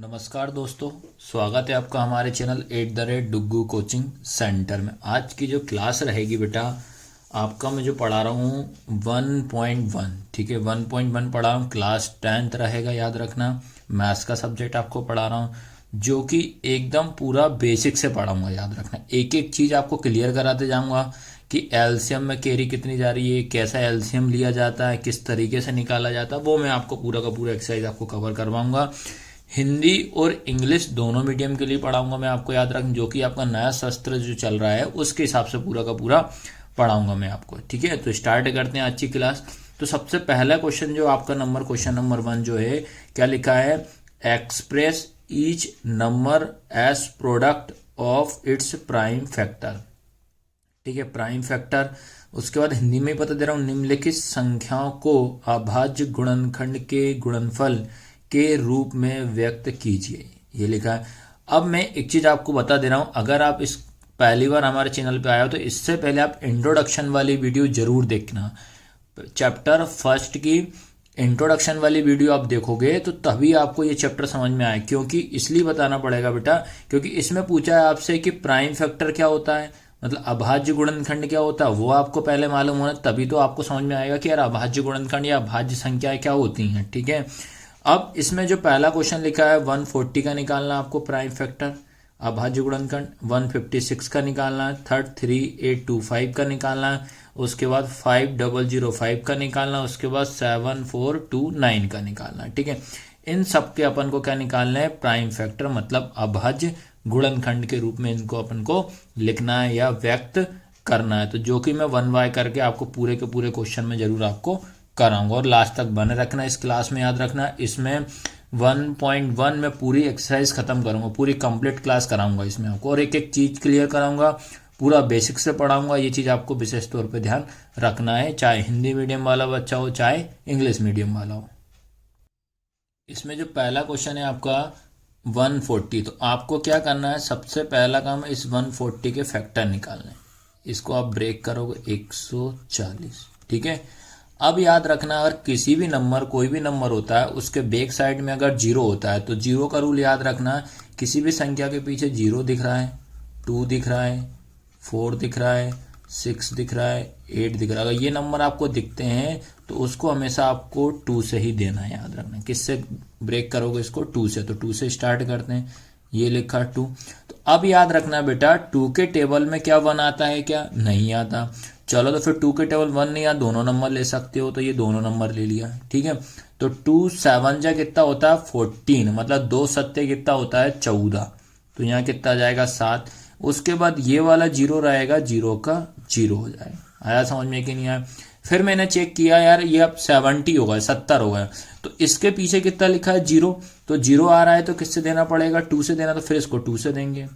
नमस्कार दोस्तों, स्वागत है आपका हमारे चैनल @डुग्गू कोचिंग सेंटर में। आज की जो क्लास रहेगी बेटा, आपका मैं जो पढ़ा रहा हूँ 1.1, ठीक है। 1.1 पढ़ा रहा हूँ, क्लास 10th रहेगा, याद रखना। मैथ्स का सब्जेक्ट आपको पढ़ा रहा हूँ, जो कि एकदम पूरा बेसिक से पढ़ाऊंगा, याद रखना। एक एक चीज़ आपको क्लियर कराते जाऊँगा कि एलसीएम में कैरी कितनी जा रही है, कैसा एलसीएम लिया जाता है, किस तरीके से निकाला जाता है, वो मैं आपको पूरा का पूरा एक्सरसाइज आपको कवर करवाऊंगा। हिंदी और इंग्लिश दोनों मीडियम के लिए पढ़ाऊंगा मैं आपको, याद रखें। जो कि आपका नया शस्त्र जो चल रहा है उसके हिसाब से पूरा का पूरा पढ़ाऊंगा मैं आपको, ठीक है। तो स्टार्ट करते हैं आज की क्लास। तो सबसे पहला क्वेश्चन जो आपका क्वेश्चन नंबर 1 जो है, क्या लिखा है? Express each number as product of its prime factor, ठीक है। Prime factor. उसके बाद हिंदी में बता दे रहा हूं, निम्नलिखित संख्याओं को अभाज्य गुणनखंड के गुणनफल के रूप में व्यक्त कीजिए, ये लिखा है। अब मैं एक चीज आपको बता दे रहा हूं, अगर आप इस पहली बार हमारे चैनल पे आए हो तो इससे पहले आप इंट्रोडक्शन वाली वीडियो जरूर देखना। चैप्टर फर्स्ट की इंट्रोडक्शन वाली वीडियो आप देखोगे तो तभी आपको ये चैप्टर समझ में आए। क्योंकि इसलिए बताना पड़ेगा बेटा, क्योंकि इसमें पूछा है आपसे कि प्राइम फैक्टर क्या होता है, मतलब अभाज्य गुणनखंड क्या होता है, वो आपको पहले मालूम होना, तभी तो आपको समझ में आएगा कि यार अभाज्य गुणनखंड या अभाज्य संख्याएं क्या होती हैं, ठीक है। अब इसमें जो पहला क्वेश्चन लिखा है 140 का निकालना आपको प्राइम फैक्टर, अभाज्य गुणनखंड 156 का निकालना है, थर्ड 3825 का निकालना है, उसके बाद 5005 का निकालना, उसके बाद 7429 का निकालना है, ठीक है। इन सब के अपन को क्या निकालना है? प्राइम फैक्टर, मतलब अभाज्य गुणनखंड के रूप में इनको अपन को लिखना है या व्यक्त करना है। तो जो कि मैं 1 बाय करके आपको पूरे के पूरे क्वेश्चन में जरूर आपको कराऊंगा, और लास्ट तक बने रखना इस क्लास में, याद रखना। इसमें 1.1 में पूरी एक्सरसाइज खत्म करूंगा, पूरी कंप्लीट क्लास कराऊंगा इसमें आपको, और एक एक चीज क्लियर कराऊंगा, पूरा बेसिक से पढ़ाऊंगा। ये चीज आपको विशेष तौर पे ध्यान रखना है, चाहे हिंदी मीडियम वाला बच्चा हो चाहे इंग्लिश मीडियम वाला हो। इसमें जो पहला क्वेश्चन है आपका 140, तो आपको क्या करना है? सबसे पहला काम इस 140 के फैक्टर निकालने। इसको आप ब्रेक करोगे 140, ठीक है। अब याद रखना, अगर किसी भी नंबर, कोई भी नंबर होता है, उसके बैक साइड में अगर जीरो होता है तो जीरो का रूल याद रखना। किसी भी संख्या के पीछे जीरो दिख रहा है, 2 दिख रहा है, 4 दिख रहा है, 6 दिख रहा है, 8 दिख रहा है, अगर ये नंबर आपको दिखते हैं तो उसको हमेशा आपको 2 से ही देना है, याद रखना। किससे ब्रेक करोगे इसको? 2 से। तो 2 से स्टार्ट करते हैं, ये लिखा 2। तो अब याद रखना बेटा, 2 के टेबल में क्या 1 आता है? क्या नहीं आता। चलो तो फिर 2 के टेबल 1 नहीं, या दोनों नंबर ले सकते हो, तो ये दोनों नंबर ले लिया, ठीक है। तो 2 7 जा कितना होता है? 14, मतलब 2 सत्ते कितना होता है? 14। तो यहाँ कितना जाएगा? 7। उसके बाद ये वाला जीरो रहेगा, जीरो का जीरो हो जाएगा। आया समझ में कि नहीं आया? फिर मैंने चेक किया, यार ये अब 70 हो गया, 70 हो गया, तो इसके पीछे कितना लिखा है? जीरो। तो जीरो आ रहा है तो किससे देना पड़ेगा? 2 से देना, तो फिर इसको 2 से देंगे।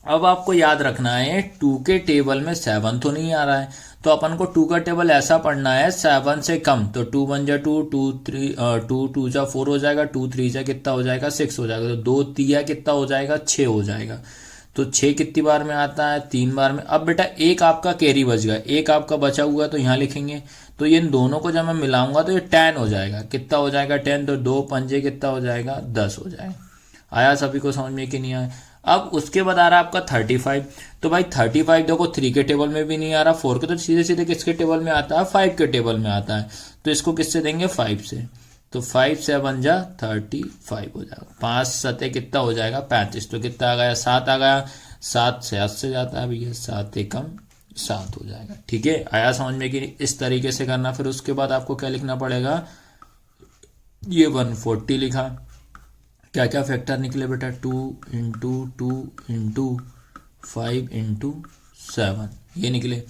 अब आपको याद रखना है, 2 के टेबल में 7 तो नहीं आ रहा है, तो अपन को 2 का टेबल ऐसा पढ़ना है 7 से कम। तो 2 1 जा 2, 2 2 जा 4 हो जाएगा, 2 3 जा कितना हो जाएगा? 6 हो जाएगा, तो 2 3 कितना हो जाएगा? 6 हो जाएगा। तो 6 कितनी बार में आता है? 3 बार में। अब बेटा एक आपका कैरी बच गया, एक आपका बचा हुआ है, तो यहाँ लिखेंगे। तो ये इन दोनों को जब मैं मिलाऊंगा तो ये 10 हो जाएगा। कितना हो जाएगा? 10। तो 2 पंजे कितना हो जाएगा? 10 हो जाएगा। आया सभी को समझ में कि नहीं आया? अब उसके बाद आ रहा है आपका 35। तो भाई 35 देखो 3 के टेबल में भी नहीं आ रहा, 4 के, तो सीधे सीधे किसके टेबल में आता है? 5 के टेबल में आता है। तो इसको किससे देंगे? 5 से। तो 5 7 जा 35 हो जाएगा। 5 सते कितना हो जाएगा? 35। तो कितना आ गया? 7 आ गया। 7 से 8 से जाता है भैया, 7 एकम 7 हो जाएगा, ठीक है। आया समझ में कि इस तरीके से करना। फिर उसके बाद आपको क्या लिखना पड़ेगा? ये 140 लिखा। क्या क्या फैक्टर निकले बेटा? 2 इंटू 2 इंटू 5 इंटू 7, ये निकले।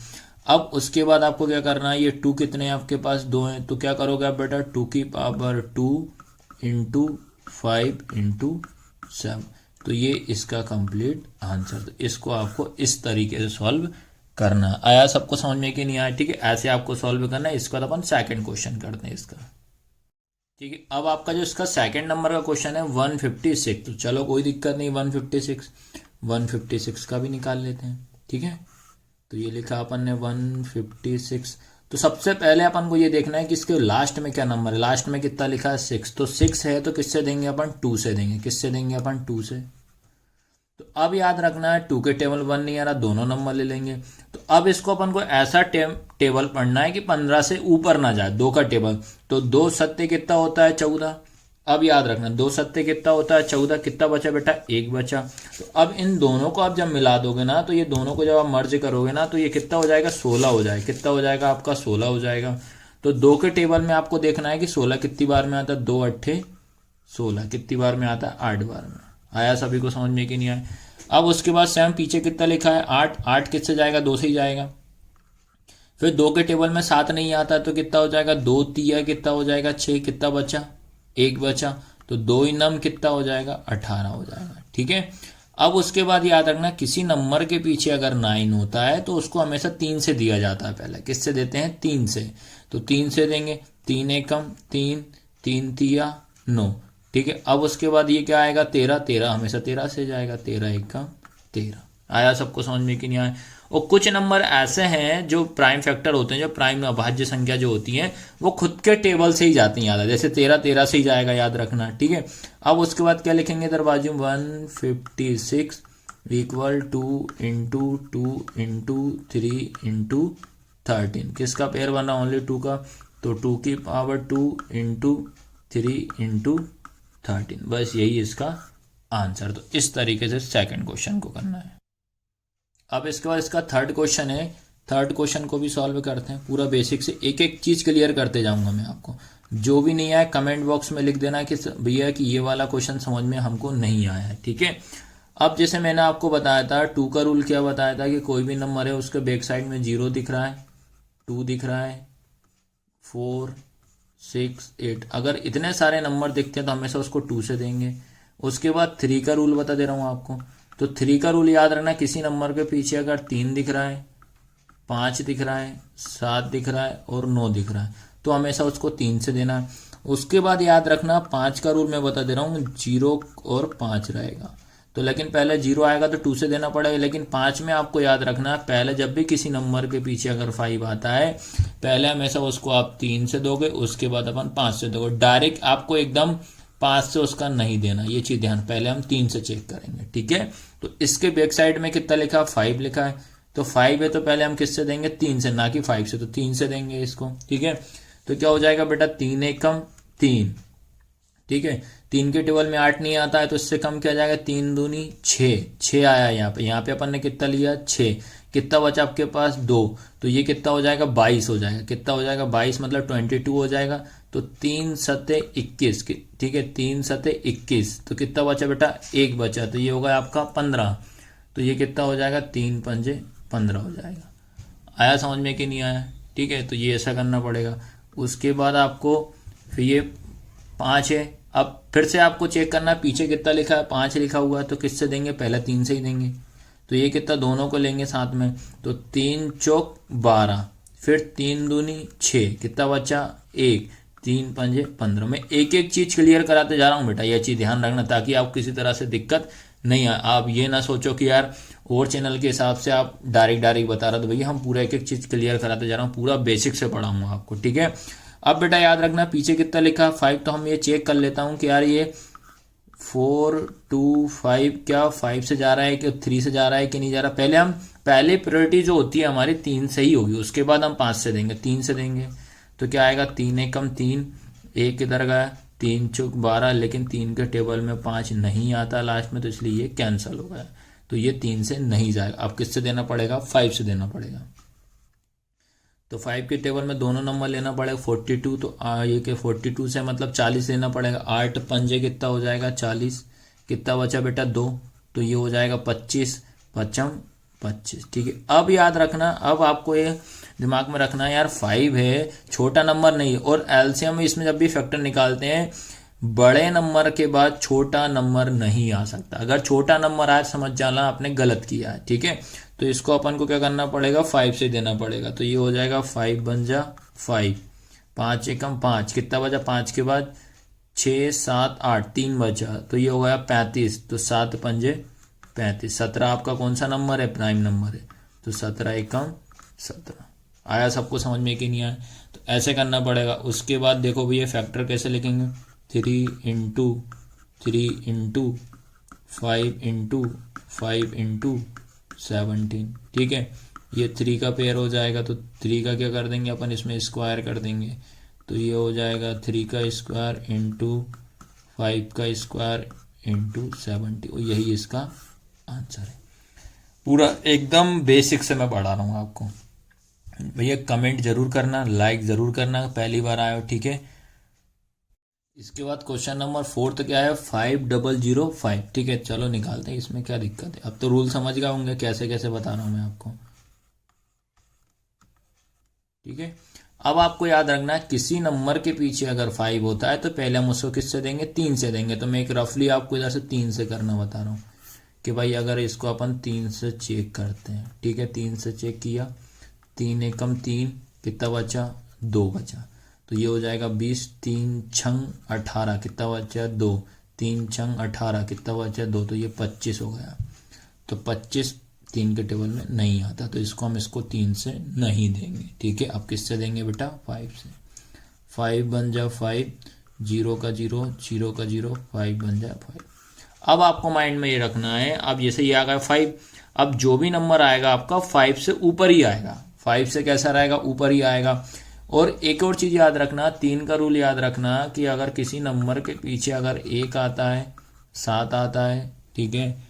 अब उसके बाद आपको क्या करना है? ये 2 कितने हैं आपके पास? 2 हैं, तो क्या करोगे आप बेटा? 2 की पावर 2 इंटू 5 इंटू 7, तो ये इसका कंप्लीट आंसर। तो इसको आपको इस तरीके से सॉल्व करना। आया सबको समझ में कि नहीं आया? ठीक है, ऐसे आपको सॉल्व करना है। इसके बाद अपन सेकंड क्वेश्चन करते हैं इसका, ठीक है। अब आपका जो इसका सेकंड नंबर का क्वेश्चन है 156। तो चलो कोई दिक्कत नहीं, 156 का भी निकाल लेते हैं, ठीक है। तो ये लिखा अपन ने 156। तो सबसे पहले अपन को ये देखना है कि इसके लास्ट में क्या नंबर है। लास्ट में कितना लिखा है 6, तो 6 है तो किससे देंगे अपन 2 से देंगे। किससे देंगे अपन 2 से। तो अब याद रखना है 2 के टेबल 1 नहीं आ रहा, दोनों नंबर ले लेंगे। तो अब इसको अपन को ऐसा टेबल पढ़ना है कि 15 से ऊपर ना जाए, 2 का टेबल। तो 2 सत्ते कितना होता है 14। अब याद रखना 2 सत्ते कितना होता है 14। कितना बचा बेटा 1 बचा। तो अब इन दोनों को आप जब मिला दोगे ना, तो ये दोनों को जब आप मर्ज करोगे ना, तो ये कितना हो जाएगा 16 हो जाएगा। कितना हो जाएगा आपका 16 हो जाएगा। तो 2 के टेबल में आपको देखना है कि 16 कितनी बार में आता है, 2 अट्ठे 16 कितनी बार में आता है 8 बार में। आया सभी को समझ में कि नहीं आया। अब उसके बाद सेम पीछे कितना लिखा है 8, 8 किससे जाएगा 2 से ही जाएगा। फिर 2 के टेबल में 7 नहीं आता तो कितना हो जाएगा 2 तिया कितना हो जाएगा 6। कितना बचा 1 बचा। तो 2 नम कितना हो जाएगा 18 हो जाएगा। ठीक है। अब उसके बाद याद रखना किसी नंबर के पीछे अगर 9 होता है तो उसको हमेशा 3 से दिया जाता है। पहले किससे देते हैं 3 से। तो 3 से देंगे, 3 एकम 3, 3 तिया 9। ठीक है। अब उसके बाद ये क्या आएगा 13, 13 हमेशा 13 से जाएगा, 13 एकम 13। आया सबको समझ में कि नहीं आया। और कुछ नंबर ऐसे हैं जो प्राइम फैक्टर होते हैं, जो प्राइम अभाज्य संख्या जो होती है वो खुद के टेबल से ही जाती हैं। याद है जैसे 13 13 से ही जाएगा, याद रखना। ठीक है। अब उसके बाद क्या लिखेंगे इधर बाजू 156 इक्वल 2 इंटू 2 इंटू 3 इंटू 13। किसका पेयर बना ओनली 2 का। तो 2 की पावर 2 इंटू 3 इंटू 13। बस यही इसका आंसर। तो इस तरीके से सेकंड क्वेश्चन को करना है। अब इसके बाद इसका थर्ड क्वेश्चन है। थर्ड क्वेश्चन को भी सॉल्व करते हैं। पूरा बेसिक से एक एक चीज क्लियर करते जाऊंगा मैं आपको। जो भी नहीं आया कमेंट बॉक्स में लिख देना कि भैया कि ये वाला क्वेश्चन समझ में हमको नहीं आया है। ठीक है। अब जैसे मैंने आपको बताया था 2 का रूल क्या बताया था कि कोई भी नंबर है उसके बैक साइड में 0 दिख रहा है, 2 दिख रहा है, 4 6 8। अगर इतने सारे नंबर दिखते हैं तो हमेशा उसको 2 से देंगे। उसके बाद 3 का रूल बता दे रहा हूं आपको। तो 3 का रूल याद रखना किसी नंबर के पीछे अगर 3 दिख रहा है, 5 दिख रहा है, 7 दिख रहा है और 9 दिख रहा है तो हमेशा उसको 3 से देना है। उसके बाद याद रखना 5 का रूल मैं बता दे रहा हूँ 0 और 5 रहेगा। तो लेकिन पहले 0 आएगा तो 2 से देना पड़ेगा। लेकिन 5 में आपको याद रखना पहले जब भी किसी नंबर के पीछे अगर 5 आता है पहले हमेशा उसको आप 3 से दोगे, उसके बाद अपन 5 से दोगे। डायरेक्ट आपको एकदम 5 से उसका नहीं देना, ये चीज ध्यान। पहले हम 3 से चेक करेंगे। ठीक है। तो इसके बैक साइड में कितना लिखा 5 लिखा है। तो 5 है तो पहले हम किससे देंगे 3 से, ना कि 5 से। तो 3 से देंगे इसको। ठीक है। तो क्या हो जाएगा बेटा 3 एकम 3। ठीक है। 3 के टेबल में 8 नहीं आता है तो इससे कम क्या जाएगा 3 दूनी 6, 6 आया यहाँ पे। यहाँ पे अपन ने कितना लिया 6। कितना बचा आपके पास 2। तो ये कितना हो जाएगा 22 हो जाएगा। कितना हो जाएगा 22 मतलब 22 हो जाएगा। तो 3 सत्ते 21। ठीक है। 3 सत्ते 21। तो कितना बचा बेटा 1 बचा। तो ये होगा आपका 15। तो ये कितना हो जाएगा 3 पंजे 15 हो जाएगा। आया समझ में कि नहीं आया। ठीक है। तो ये ऐसा करना पड़ेगा। उसके बाद आपको फिर ये 5 है। अब फिर से आपको चेक करना पीछे कितना लिखा है 5 लिखा हुआ है तो किससे देंगे पहले 3 से ही देंगे। तो ये कितना दोनों को लेंगे साथ में। तो 3 चौक 12, फिर 3 दूनी 6, कितना बचा 1, 3 पंजे 15। मैं एक एक चीज क्लियर कराते जा रहा हूँ बेटा, यह चीज ध्यान रखना ताकि आप किसी तरह से दिक्कत नहीं आए। आप ये ना सोचो कि यार और चैनल के हिसाब से आप डायरेक्ट बता रहे। तो भैया हम पूरा एक एक चीज क्लियर कराते जा रहा हूँ, पूरा बेसिक से पढ़ाऊंगा आपको। ठीक है। अब बेटा याद रखना पीछे कितना लिखा 5। तो हम ये चेक कर लेता हूँ कि यार ये 4 2 5 क्या 5 से जा रहा है कि 3 से जा रहा है कि नहीं जा रहा। पहले प्रायोरिटी जो होती है हमारी 3 से ही होगी, उसके बाद हम 5 से देंगे। 3 से देंगे तो क्या आएगा 3 एकम 3, 1 किधर गया 3 चौक 12। लेकिन 3 के टेबल में 5 नहीं आता लास्ट में तो इसलिए ये कैंसिल हो गया। तो ये 3 से नहीं जाएगा। अब किससे देना पड़ेगा 5 से देना पड़ेगा। तो 5 के टेबल में दोनों नंबर लेना पड़ेगा 42। तो ये के 42 से मतलब 40 लेना पड़ेगा। 8 पंजे कितना हो जाएगा 40। कितना बचा बेटा 2। तो ये हो जाएगा 25 पचम 25। ठीक है। अब याद रखना, अब आपको ये दिमाग में रखना है यार 5 है छोटा नंबर नहीं है। और एलसीएम इसमें जब भी फैक्टर निकालते हैं बड़े नंबर के बाद छोटा नंबर नहीं आ सकता। अगर छोटा नंबर आए समझ जाना आपने गलत किया है। ठीक है। तो इसको अपन को क्या करना पड़ेगा 5 से देना पड़ेगा। तो ये हो जाएगा 5 बन जा 5, 5 एकम 5, कितना बचा 5 के बाद 6 7 8 3 बचा। तो ये हो गया 35। तो 7 पंजे 35। 17 आपका कौन सा नंबर है प्राइम नंबर है। तो 17 एकम 17। आया सबको समझ में कि नहीं आया? तो ऐसे करना पड़ेगा। उसके बाद देखो भैया फैक्टर कैसे लिखेंगे, 3 × 3 × 5 × 5 × 17। ठीक है, ये 3 का पेयर हो जाएगा तो 3 का क्या कर देंगे अपन, इसमें स्क्वायर कर देंगे। तो ये हो जाएगा 3 का स्क्वायर इंटू 5 का स्क्वायर इंटू 70, और यही इसका आंसर है। पूरा एकदम बेसिक से मैं पढ़ा रहा हूँ आपको। भैया कमेंट जरूर करना, लाइक जरूर करना, पहली बार आए हो, ठीक है। इसके बाद क्वेश्चन नंबर 4 क्या है, 5005। ठीक है, चलो निकालते हैं, इसमें क्या दिक्कत है। अब तो रूल समझ गए होंगे कैसे कैसे बता रहा हूँ मैं आपको। ठीक है, अब आपको याद रखना है किसी नंबर के पीछे अगर 5 होता है तो पहले हम उसको किससे देंगे, 3 से देंगे। तो मैं एक रफली आपको इधर से 3 से करना बता रहा हूँ कि भाई अगर इसको अपन 3 से चेक करते हैं। ठीक है, 3 से चेक किया, 3 एकम 3, कितना बचा, 2 बचा। तो ये हो जाएगा 20, 3 छंग 18, कितना बचा, 2, 3 छंग 18, कितना बचा, 2। तो ये 25 हो गया। तो 25 3 के टेबल में नहीं आता, तो इसको हम इसको 3 से नहीं देंगे। ठीक है, अब किससे देंगे बेटा, 5 से। 5 बन जा 5, 0 का 0, 0 का 0, 5 बन जाए 5। अब आपको माइंड में ये रखना है, अब जैसे ये आ गया 5, अब जो भी नंबर आएगा आपका 5 से ऊपर ही आएगा। 5 से कैसा रहेगा, ऊपर ही आएगा। और एक और चीज याद रखना, 3 का रूल याद रखना कि अगर किसी नंबर के पीछे अगर 1 आता है, 7 आता है, ठीक है,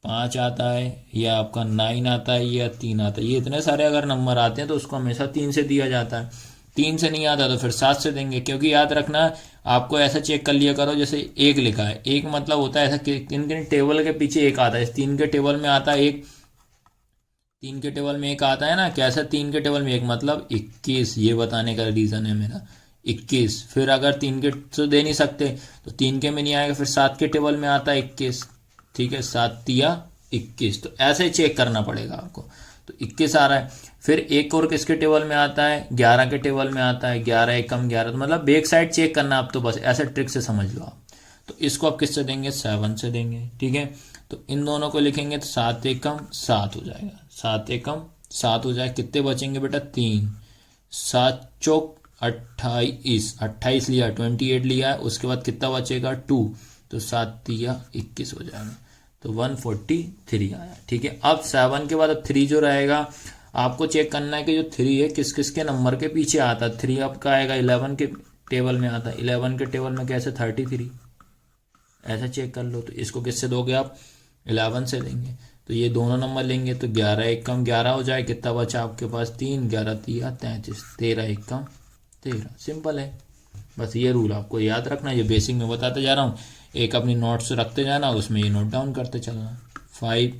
5 आता है, या आपका 9 आता है, या 3 आता है, ये इतने सारे अगर नंबर आते हैं तो उसको हमेशा 3 से दिया जाता है। 3 से नहीं आता तो फिर 7 से देंगे। क्योंकि याद रखना, आपको ऐसा चेक कर लिया करो, जैसे 1 लिखा है, 1 मतलब होता है ऐसा कि किन किन टेबल के पीछे 1 आता है। 3 के टेबल में आता है 1, 3 के टेबल में 1 आता है ना, कैसा, 3 के टेबल में 1 मतलब 21। ये बताने का रीज़न है मेरा 21। फिर अगर 3 के तो दे नहीं सकते तो 3 के में नहीं आएगा, फिर 7 के टेबल में आता है 21। ठीक है, 7 तिया 21। तो ऐसे चेक करना पड़ेगा आपको। तो 21 आ रहा है। फिर एक और किसके टेबल में आता है, 11 के टेबल में आता है, 11 एकम 11। तो मतलब बैक साइड चेक करना आप, तो बस ऐसे ट्रिक से समझ लो आप। तो इसको आप किससे देंगे, 7 से देंगे। ठीक है, तो इन दोनों को लिखेंगे तो 7 एकम 7 हो जाएगा, 7 एकम 7 हो जाएगा। कितने बचेंगे बेटा, 3, 7 चौक 28, 28 लिया, 28 लिया है, उसके बाद कितना बचेगा, 2। तो 7 तिया 21 हो जाएगा। तो 143 आया। ठीक है, अब 7 के बाद अब 3 जो रहेगा, आपको चेक करना है कि जो 3 है किस किस के नंबर के पीछे आता है। 3 आपका आएगा 11 के टेबल में आता है, 11 के टेबल में कैसे, 33। ऐसा चेक कर लो। तो इसको किससे दोगे आप, 11 से देंगे। तो ये दोनों नंबर लेंगे तो 11 एकम 11 हो जाए, कितना बचा आपके पास, 3, 11 तिया 33, 13 एकम 13। सिंपल है, बस ये रूल आपको याद रखना। ये बेसिक में बताते जा रहा हूँ, एक अपनी नोट्स रखते जाना, उसमें ये नोट डाउन करते चलना। 5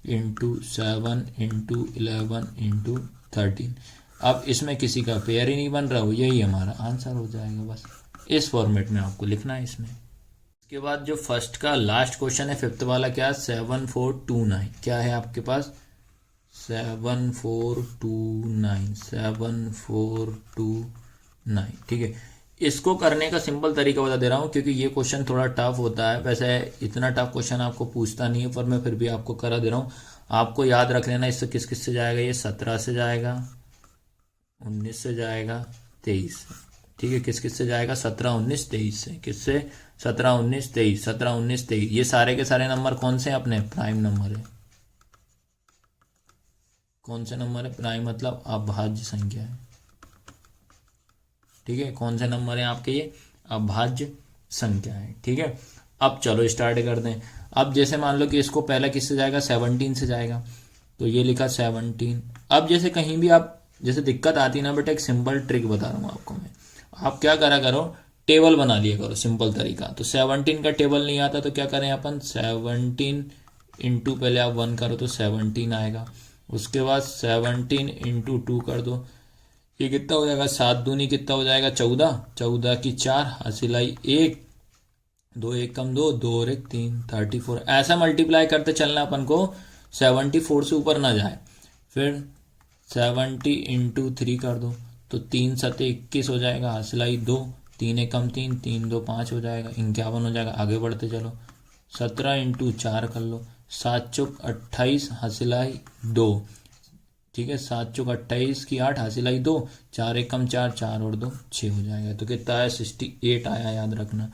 × 7 × 11 × 13। अब इसमें किसी का पेयर ही नहीं बन रहा हो, यही हमारा आंसर हो जाएगा। बस इस फॉर्मेट में आपको लिखना है इसमें। इसके बाद जो फर्स्ट का लास्ट क्वेश्चन है, 5th वाला, क्या, 7429। क्या है आपके पास, 7429, 7429। ठीक है, इसको करने का सिंपल तरीका बता दे रहा हूँ, क्योंकि ये क्वेश्चन थोड़ा टफ होता है। वैसे इतना टफ क्वेश्चन आपको पूछता नहीं है, पर मैं फिर भी आपको करा दे रहा हूँ। आपको याद रख लेना, इससे किस किस से जाएगा, ये 17 से जाएगा, 19 से जाएगा, 23 से। ठीक है, किस किस से जाएगा, 17, 19, 23 से। किससे, 17, 19, 23, 17, 19, 23। ये सारे के सारे नंबर कौन से हैं, अपने प्राइम नंबर है। कौन से नंबर है, प्राइम मतलब अभाज्य संख्या है। ठीक है, कौन से नंबर है आपके, ये अभाज्य संख्या है। ठीक है, अब चलो स्टार्ट कर दें। अब जैसे मान लो कि इसको पहला किससे जाएगा, 17 से जाएगा, तो ये लिखा 17। अब जैसे कहीं भी आप जैसे दिक्कत आती ना बेटा, एक सिंपल ट्रिक बता रहा हूँ आपको मैं। आप क्या करा करो, टेबल बना लिया करो, सिंपल तरीका। तो 17 का टेबल नहीं आता तो क्या करें अपन, 17 इंटू पहले आप 1 करो तो 17 आएगा। उसके बाद 17 इंटू 2 कर दो, ये कितना हो जाएगा, 7 दूनी कितना हो जाएगा, 14, 14 की 4, हासिल आई 1, 2 एकम 2, 2 और 1 3, 34। ऐसा मल्टीप्लाई करते चलना अपन को, 74 से ऊपर ना जाए। फिर 70 इंटू 3 कर दो तो 3 7 21 हो जाएगा, हासिल आई 2, 3 एकम 3, 3 2 5 हो जाएगा, 51 हो जाएगा। आगे बढ़ते चलो, 17 इंटू 4 कर लो, 7 चौक 28, हासिल आई 2। ठीक है, 7 चौक 28 की 8 हासिल आई 2, 4 एकम 4, 4 और 2 6 हो जाएगा। तो कितना आया 68 आया, याद रखना।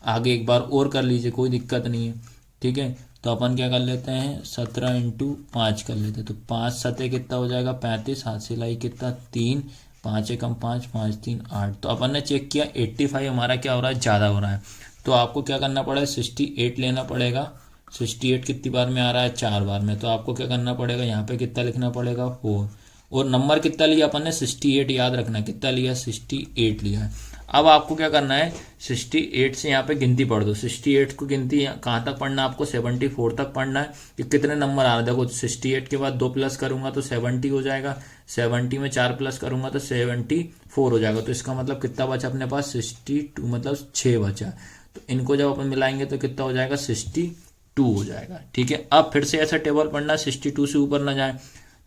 आगे एक बार और कर लीजिए, कोई दिक्कत नहीं है। ठीक है, तो अपन क्या कर लेते हैं 17 इंटू 5 कर लेते हैं। तो 5 सतह कितना हो जाएगा 35, हासिल आई कितना 3, 5 एकम 5, 5 3 8। तो अपन ने चेक किया 85 हमारा क्या हो रहा है, ज़्यादा हो रहा है। तो आपको क्या करना पड़ेगा 68 लेना पड़ेगा। 68 कितनी बार में आ रहा है, 4 बार में। तो आपको क्या करना पड़ेगा, यहाँ पे कितना लिखना पड़ेगा 4, और नंबर कितना लिया अपन ने 68, याद रखना कितना लिया 68 लिया है। अब आपको क्या करना है 68 से यहाँ पे गिनती पढ़ दो। 68 को गिनती कहाँ तक पढ़ना है आपको, 74 तक पढ़ना है। कि कितने नंबर आ रहा है, देखो 68 के बाद 2 प्लस करूंगा तो 70 हो जाएगा, 70 में 4 प्लस करूंगा तो 74 हो जाएगा। तो इसका मतलब कितना बचा अपने पास 62, मतलब 6 बचा। तो इनको जब अपन मिलाएंगे तो कितना हो जाएगा 62 हो जाएगा। ठीक है, अब फिर से ऐसा टेबल पढ़ना 62 से ऊपर ना जाए।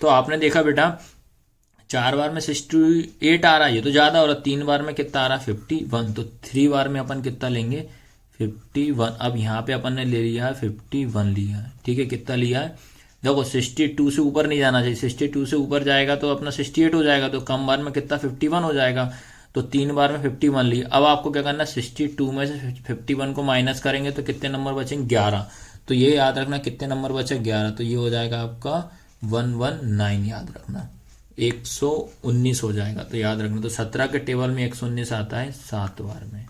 तो आपने देखा बेटा 4 बार में 68 आ रहा है, ये तो ज्यादा हो रहा है। 3 बार में कितना आ रहा है 51, तो 3 बार में अपन कितना लेंगे 51। अब यहाँ पे अपन ने ले लिया है 51 लिया है। ठीक है, कितना लिया है देखो 62 से ऊपर नहीं जाना चाहिए, 62 से ऊपर जाएगा तो अपना 68 हो जाएगा। तो कम बार में कितना 51 हो जाएगा। तो 3 बार में 51 लिया। अब आपको क्या करना 62 में से 51 को माइनस करेंगे तो कितने नंबर बचेंगे 11। तो ये याद रखना कितने नंबर बचे 11। तो ये हो जाएगा आपका 119, याद रखना 119 हो जाएगा। तो याद रखना, तो 17 के टेबल में 119 आता है 7 बार में।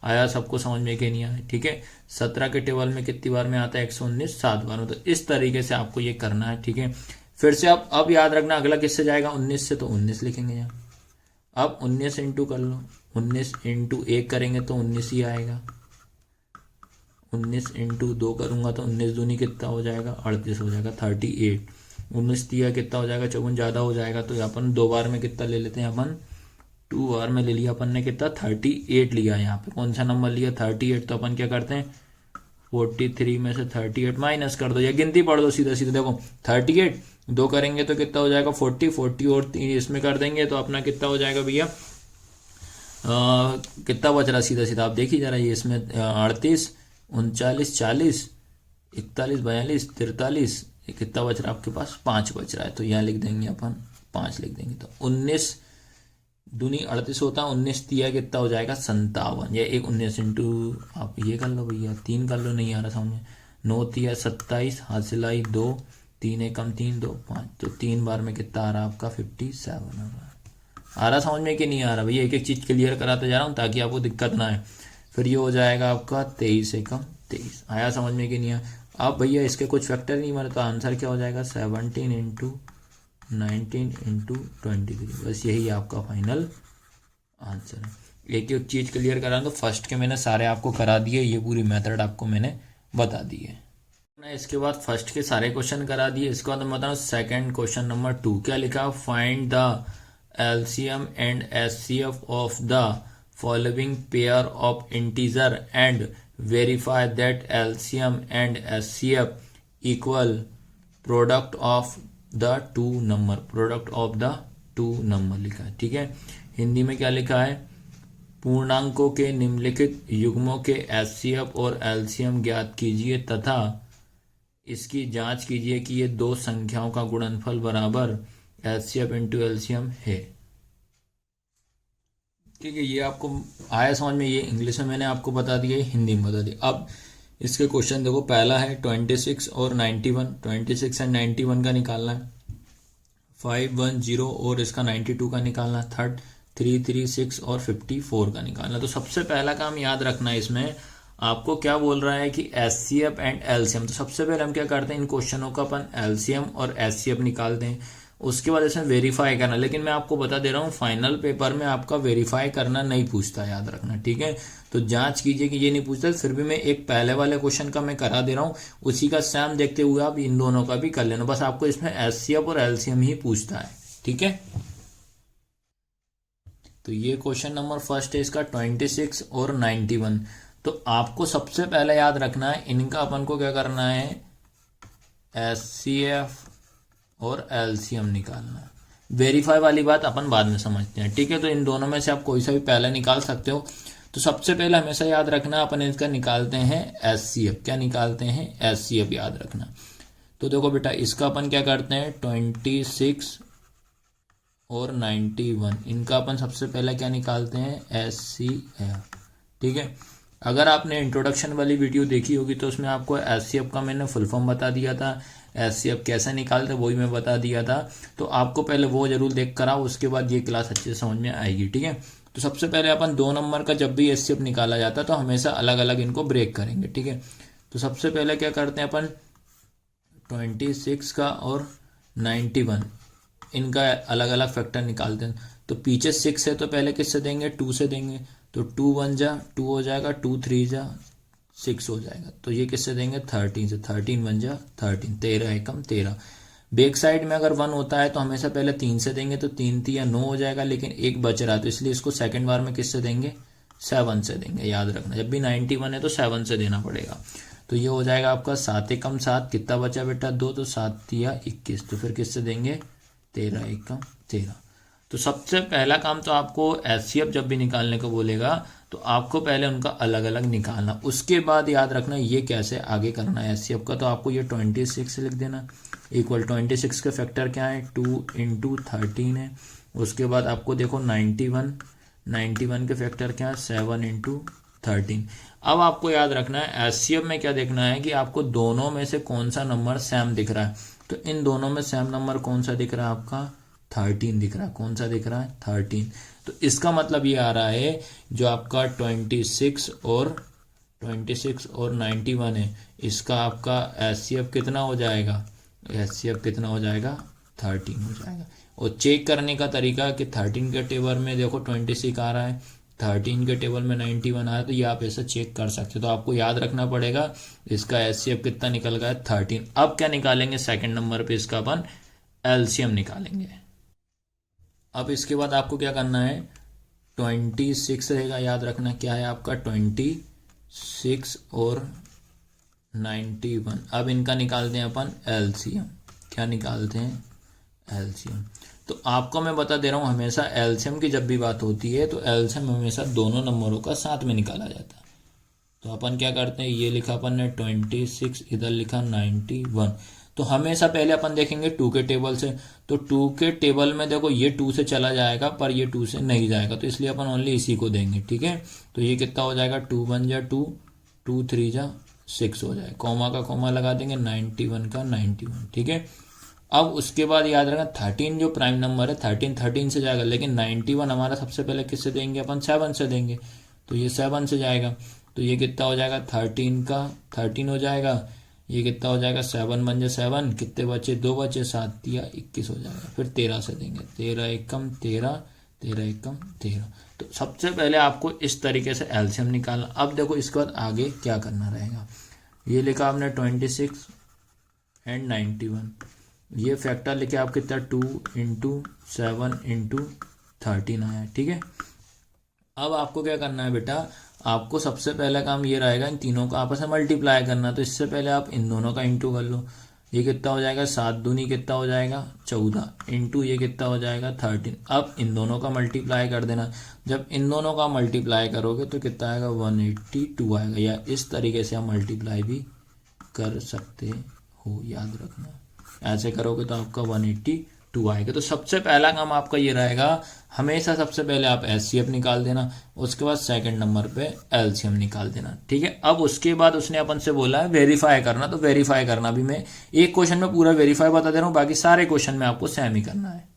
आया सबको समझ में कि नहीं आया। ठीक है, 17 के टेबल में कितनी बार में आता है 119, 7 बार में। तो इस तरीके से आपको ये करना है। ठीक है, फिर से अब याद रखना अगला किससे जाएगा 19 से, तो 19 लिखेंगे यहाँ। अब 19 इंटू कर लो, 19 इंटू 1 करेंगे तो 19 ही आएगा। 19 इंटू 2 करूंगा तो 19 दूनी कितना हो जाएगा 38 हो जाएगा, 38। 19 दिया कितना हो जाएगा 54 ज़्यादा हो जाएगा। तो अपन 2 बार में कितना ले लेते हैं, अपन 2 बार में ले लिया अपन ने कितना 38 लिया। यहाँ पे कौन सा नंबर लिया 38। तो अपन क्या करते हैं 43 में से 38 माइनस कर दो, या गिनती पढ़ दो सीधा सीधा। देखो 38 2 करेंगे तो कितना हो जाएगा 40, 40 और 3 इसमें कर देंगे तो अपना कितना हो जाएगा भैया, कितना बच रहा सीधा सीधा आप देखिए जरा। ये इसमें 38, 39, 40, 41, 42, 43, कितना बच रहा है आपके पास 5 बच रहा है। तो यहाँ लिख देंगे अपन 5 लिख देंगे। तो 19 दूनी 38 होता है, 19 दिया कितना हो जाएगा 57, या 19 इंटू आप ये कर लो भैया 3 कर लो, नहीं आ रहा समझ। 9 दिया 27, हासिल आई 2, 3 एकम 3, 2 5। तो 3 बार में कितना आ रहा है आपका 57 आ रहा समझ में कि नहीं आ रहा भैया। एक एक चीज क्लियर कराते जा रहा हूँ ताकि आपको दिक्कत ना आए। फिर ये हो जाएगा आपका 23 एकम 23। आया समझ में कि नहीं आया। अब भैया इसके कुछ फैक्टर नहीं मारे तो आंसर क्या हो जाएगा 17 इंटू 19 इंटू 23। बस यही आपका फाइनल आंसर है। एक एक चीज क्लियर करा तो फर्स्ट के मैंने सारे आपको करा दिए, ये पूरी मेथड आपको मैंने बता दी है। इसके बाद फर्स्ट के सारे क्वेश्चन करा दिए। इसके बाद मैं बताऊँ सेकंड क्वेश्चन नंबर 2 क्या लिखा, find the LCM and HCF of the following pair of integer and verify that LCM and HCF equal product of the two number. Product of the two number लिखा है। ठीक है, हिंदी में क्या लिखा है, पूर्णांकों के निम्नलिखित युग्मों के एचसीएफ और एलसीएम ज्ञात कीजिए तथा इसकी जांच कीजिए कि ये दो संख्याओं का गुणनफल बराबर एचसीएफ इंटू एलसीएम है। ठीक है, ये आपको आया समझ में। ये इंग्लिश में मैंने आपको बता दिया, हिंदी में बता दिया। अब इसके क्वेश्चन देखो, पहला है 26 और 91। 26 एंड 91 का निकालना है। 510 और इसका 92 का निकालना है। थर्ड 336 और 54 का निकालना। तो सबसे पहला काम याद रखना है, इसमें आपको क्या बोल रहा है कि एचसीएफ एंड एलसीएम। तो सबसे पहले हम क्या करते हैं, इन क्वेश्चनों का अपन एलसीएम और एचसीएफ निकालते हैं। उसके बाद इसमें वेरीफाई करना। लेकिन मैं आपको बता दे रहा हूँ फाइनल पेपर में आपका वेरीफाई करना नहीं पूछता, याद रखना। ठीक है, तो जांच कीजिए कि ये नहीं पूछता। फिर भी मैं एक पहले वाले क्वेश्चन का मैं करा दे रहा हूँ, उसी का सेम देखते हुए आप इन दोनों का भी कर लेना। बस आपको इसमें एचसीएफ और एलसीएम ही पूछता है। ठीक है, तो ये क्वेश्चन नंबर फर्स्ट है इसका 26 और 91। तो आपको सबसे पहले याद रखना है, इनका अपन को क्या करना है, एचसीएफ और एलसीएम निकालना है। वेरीफाई वाली बात अपन बाद में समझते हैं। ठीक है, तो इन दोनों में से आप कोई सा भी पहले निकाल सकते हो। तो सबसे पहले हमेशा याद रखना अपन इसका निकालते हैं एचसीएफ। क्या निकालते हैं, एचसीएफ याद रखना। तो देखो बेटा, इसका अपन क्या करते हैं 26 और 91, इनका अपन सबसे पहले क्या निकालते हैं, HCF। ठीक है, अगर आपने इंट्रोडक्शन वाली वीडियो देखी होगी तो उसमें आपको HCF का मैंने फुल फॉर्म बता दिया था, HCF कैसे निकालते वही मैं बता दिया था। तो आपको पहले वो जरूर देख कर आओ, उसके बाद ये क्लास अच्छे से समझ में आएगी। ठीक है, तो सबसे पहले अपन 2 नंबर का जब भी HCF निकाला जाता है तो हमेशा अलग अलग इनको ब्रेक करेंगे। ठीक है, तो सबसे पहले क्या करते हैं अपन 26 का और 91 इनका अलग अलग फैक्टर निकालते हैं। तो पीछे 6 है तो पहले किससे देंगे, 2 से देंगे। तो 2 1 जा 2 हो जाएगा, 2 3 जा 6 हो जाएगा। तो ये किससे देंगे, 13 से। 13 1 जा 13, 13 एकम 13। बैक साइड में अगर 1 होता है तो हमेशा पहले 3 से देंगे, तो 3 3 या 9 हो जाएगा, लेकिन एक बच रहा है तो इसलिए इसको सेकंड बार में किससे देंगे, 7 से देंगे। याद रखना, जब भी 91 है तो 7 से देना पड़ेगा। तो ये हो जाएगा आपका 7 एकम 7, कितना बचा बेटा 2, तो 7 या 21, तो फिर किससे देंगे, 13 एकम 13। तो सबसे पहला काम तो आपको HCF जब भी निकालने को बोलेगा तो आपको पहले उनका अलग अलग निकालना, उसके बाद याद रखना ये कैसे आगे करना है HCF का। तो आपको ये 26 लिख देना, इक्वल 26 के फैक्टर क्या है, 2 इंटू 13 है। उसके बाद आपको देखो 91 के फैक्टर क्या है, 7 इंटू 13। अब आपको याद रखना है HCF में क्या देखना है कि आपको दोनों में से कौन सा नंबर सेम दिख रहा है। तो इन दोनों में सेम नंबर कौन सा दिख रहा है, आपका 13 दिख रहा है। कौन सा दिख रहा है, 13। तो इसका मतलब ये आ रहा है जो आपका 26 और 91 है, इसका आपका HCF कितना हो जाएगा, HCF कितना हो जाएगा, 13 हो जाएगा। और चेक करने का तरीका कि 13 के टेबल में देखो 26 आ रहा है, 13 के टेबल में 91 आया, तो ये आप ऐसे चेक कर सकते हो। तो आपको याद रखना पड़ेगा इसका HCF कितना निकल गया, 13। अब क्या निकालेंगे, सेकंड नंबर पे इसका अपन LCM निकालेंगे। अब इसके बाद आपको क्या करना है, 26 रहेगा, याद रखना क्या है आपका 26 और 91। अब इनका निकालते हैं अपन LCM। क्या निकालते हैं, LCM। तो आपको मैं बता दे रहा हूँ हमेशा LCM की जब भी बात होती है तो LCM हमेशा दोनों नंबरों का साथ में निकाला जाता है। तो अपन क्या करते हैं, ये लिखा अपन ने 26, इधर लिखा 91। तो हमेशा पहले अपन देखेंगे 2 के टेबल से। तो 2 के टेबल में देखो ये 2 से चला जाएगा पर ये 2 से नहीं जाएगा, तो इसलिए अपन ओनली इसी को देंगे। ठीक है, तो ये कितना हो जाएगा, 2 1 जा 2, 2 3 जा 6 हो जाएगा। कॉमा का कॉमा लगा देंगे, 91 का 91। ठीक है, अब उसके बाद याद रखना 13 जो प्राइम नंबर है 13 से जाएगा, लेकिन 91 हमारा सबसे पहले किससे देंगे, अपन 7 से देंगे। तो ये 7 से जाएगा, तो ये कितना हो जाएगा, 13 का 13 हो जाएगा। ये कितना हो जाएगा, 7 1 7, कितने बचे, 2 बचे, 7 या 21 हो जाएगा। फिर 13 से देंगे, 13 एकम 13, 13 एकम 13। तो सबसे पहले आपको इस तरीके से LCM निकालना। अब देखो इसके बाद आगे क्या करना रहेगा। ये लिखा आपने 26 एंड 91, ये फैक्टर लिखे आप कितना, 2 इंटू 7 इंटू 13 आया। ठीक है, अब आपको क्या करना है बेटा, आपको सबसे पहला काम ये रहेगा इन तीनों का आपस में मल्टीप्लाई करना। तो इससे पहले आप इन दोनों का इंटू कर लो। ये कितना हो जाएगा, 7 दूनी कितना हो जाएगा, 14 इंटू ये कितना हो जाएगा, 13। अब इन दोनों का मल्टीप्लाई कर देना। जब इन दोनों का मल्टीप्लाई करोगे तो कितना आएगा, 182 आएगा। या इस तरीके से आप मल्टीप्लाई भी कर सकते हो, याद रखना। ऐसे करोगे तो आपका 182 आएगा। तो सबसे पहला काम आपका ये रहेगा, हमेशा सबसे पहले आप HCF निकाल देना, उसके बाद सेकंड नंबर पे LCM निकाल देना। ठीक है, अब उसके बाद उसने अपन से बोला है वेरीफाई करना। तो वेरीफाई करना भी मैं एक क्वेश्चन में पूरा वेरीफाई बता दे रहा हूँ, बाकी सारे क्वेश्चन में आपको सेम ही करना है।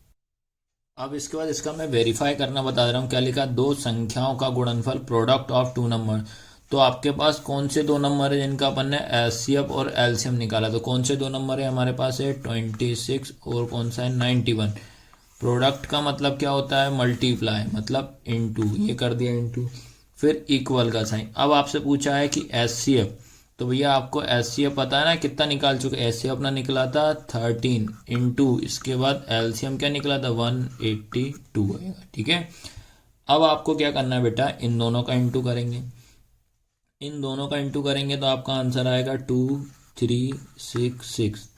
अब इसके बाद इसका मैं वेरीफाई करना बता दे रहा हूँ। क्या लिखा, 2 संख्याओं का गुणनफल प्रोडक्ट ऑफ 2 नंबर। तो आपके पास कौन से 2 नंबर है जिनका अपन ने HCF और LCM निकाला। तो कौन से 2 नंबर है हमारे पास है, 26 और कौन सा है, 91। प्रोडक्ट का मतलब क्या होता है, मल्टीप्लाई, मतलब इनटू, ये कर दिया इनटू, फिर इक्वल का साइन। अब आपसे पूछा है कि HCF, तो भैया आपको HCF पता है ना कितना निकाल चुके। HCF अपना निकला था 13 इंटू, इसके बाद LCM क्या निकला था, 182 आएगा। ठीक है, अब आपको क्या करना है बेटा, इन दोनों का इंटू करेंगे। इन दोनों का इंटू करेंगे तो आपका आंसर आएगा 2366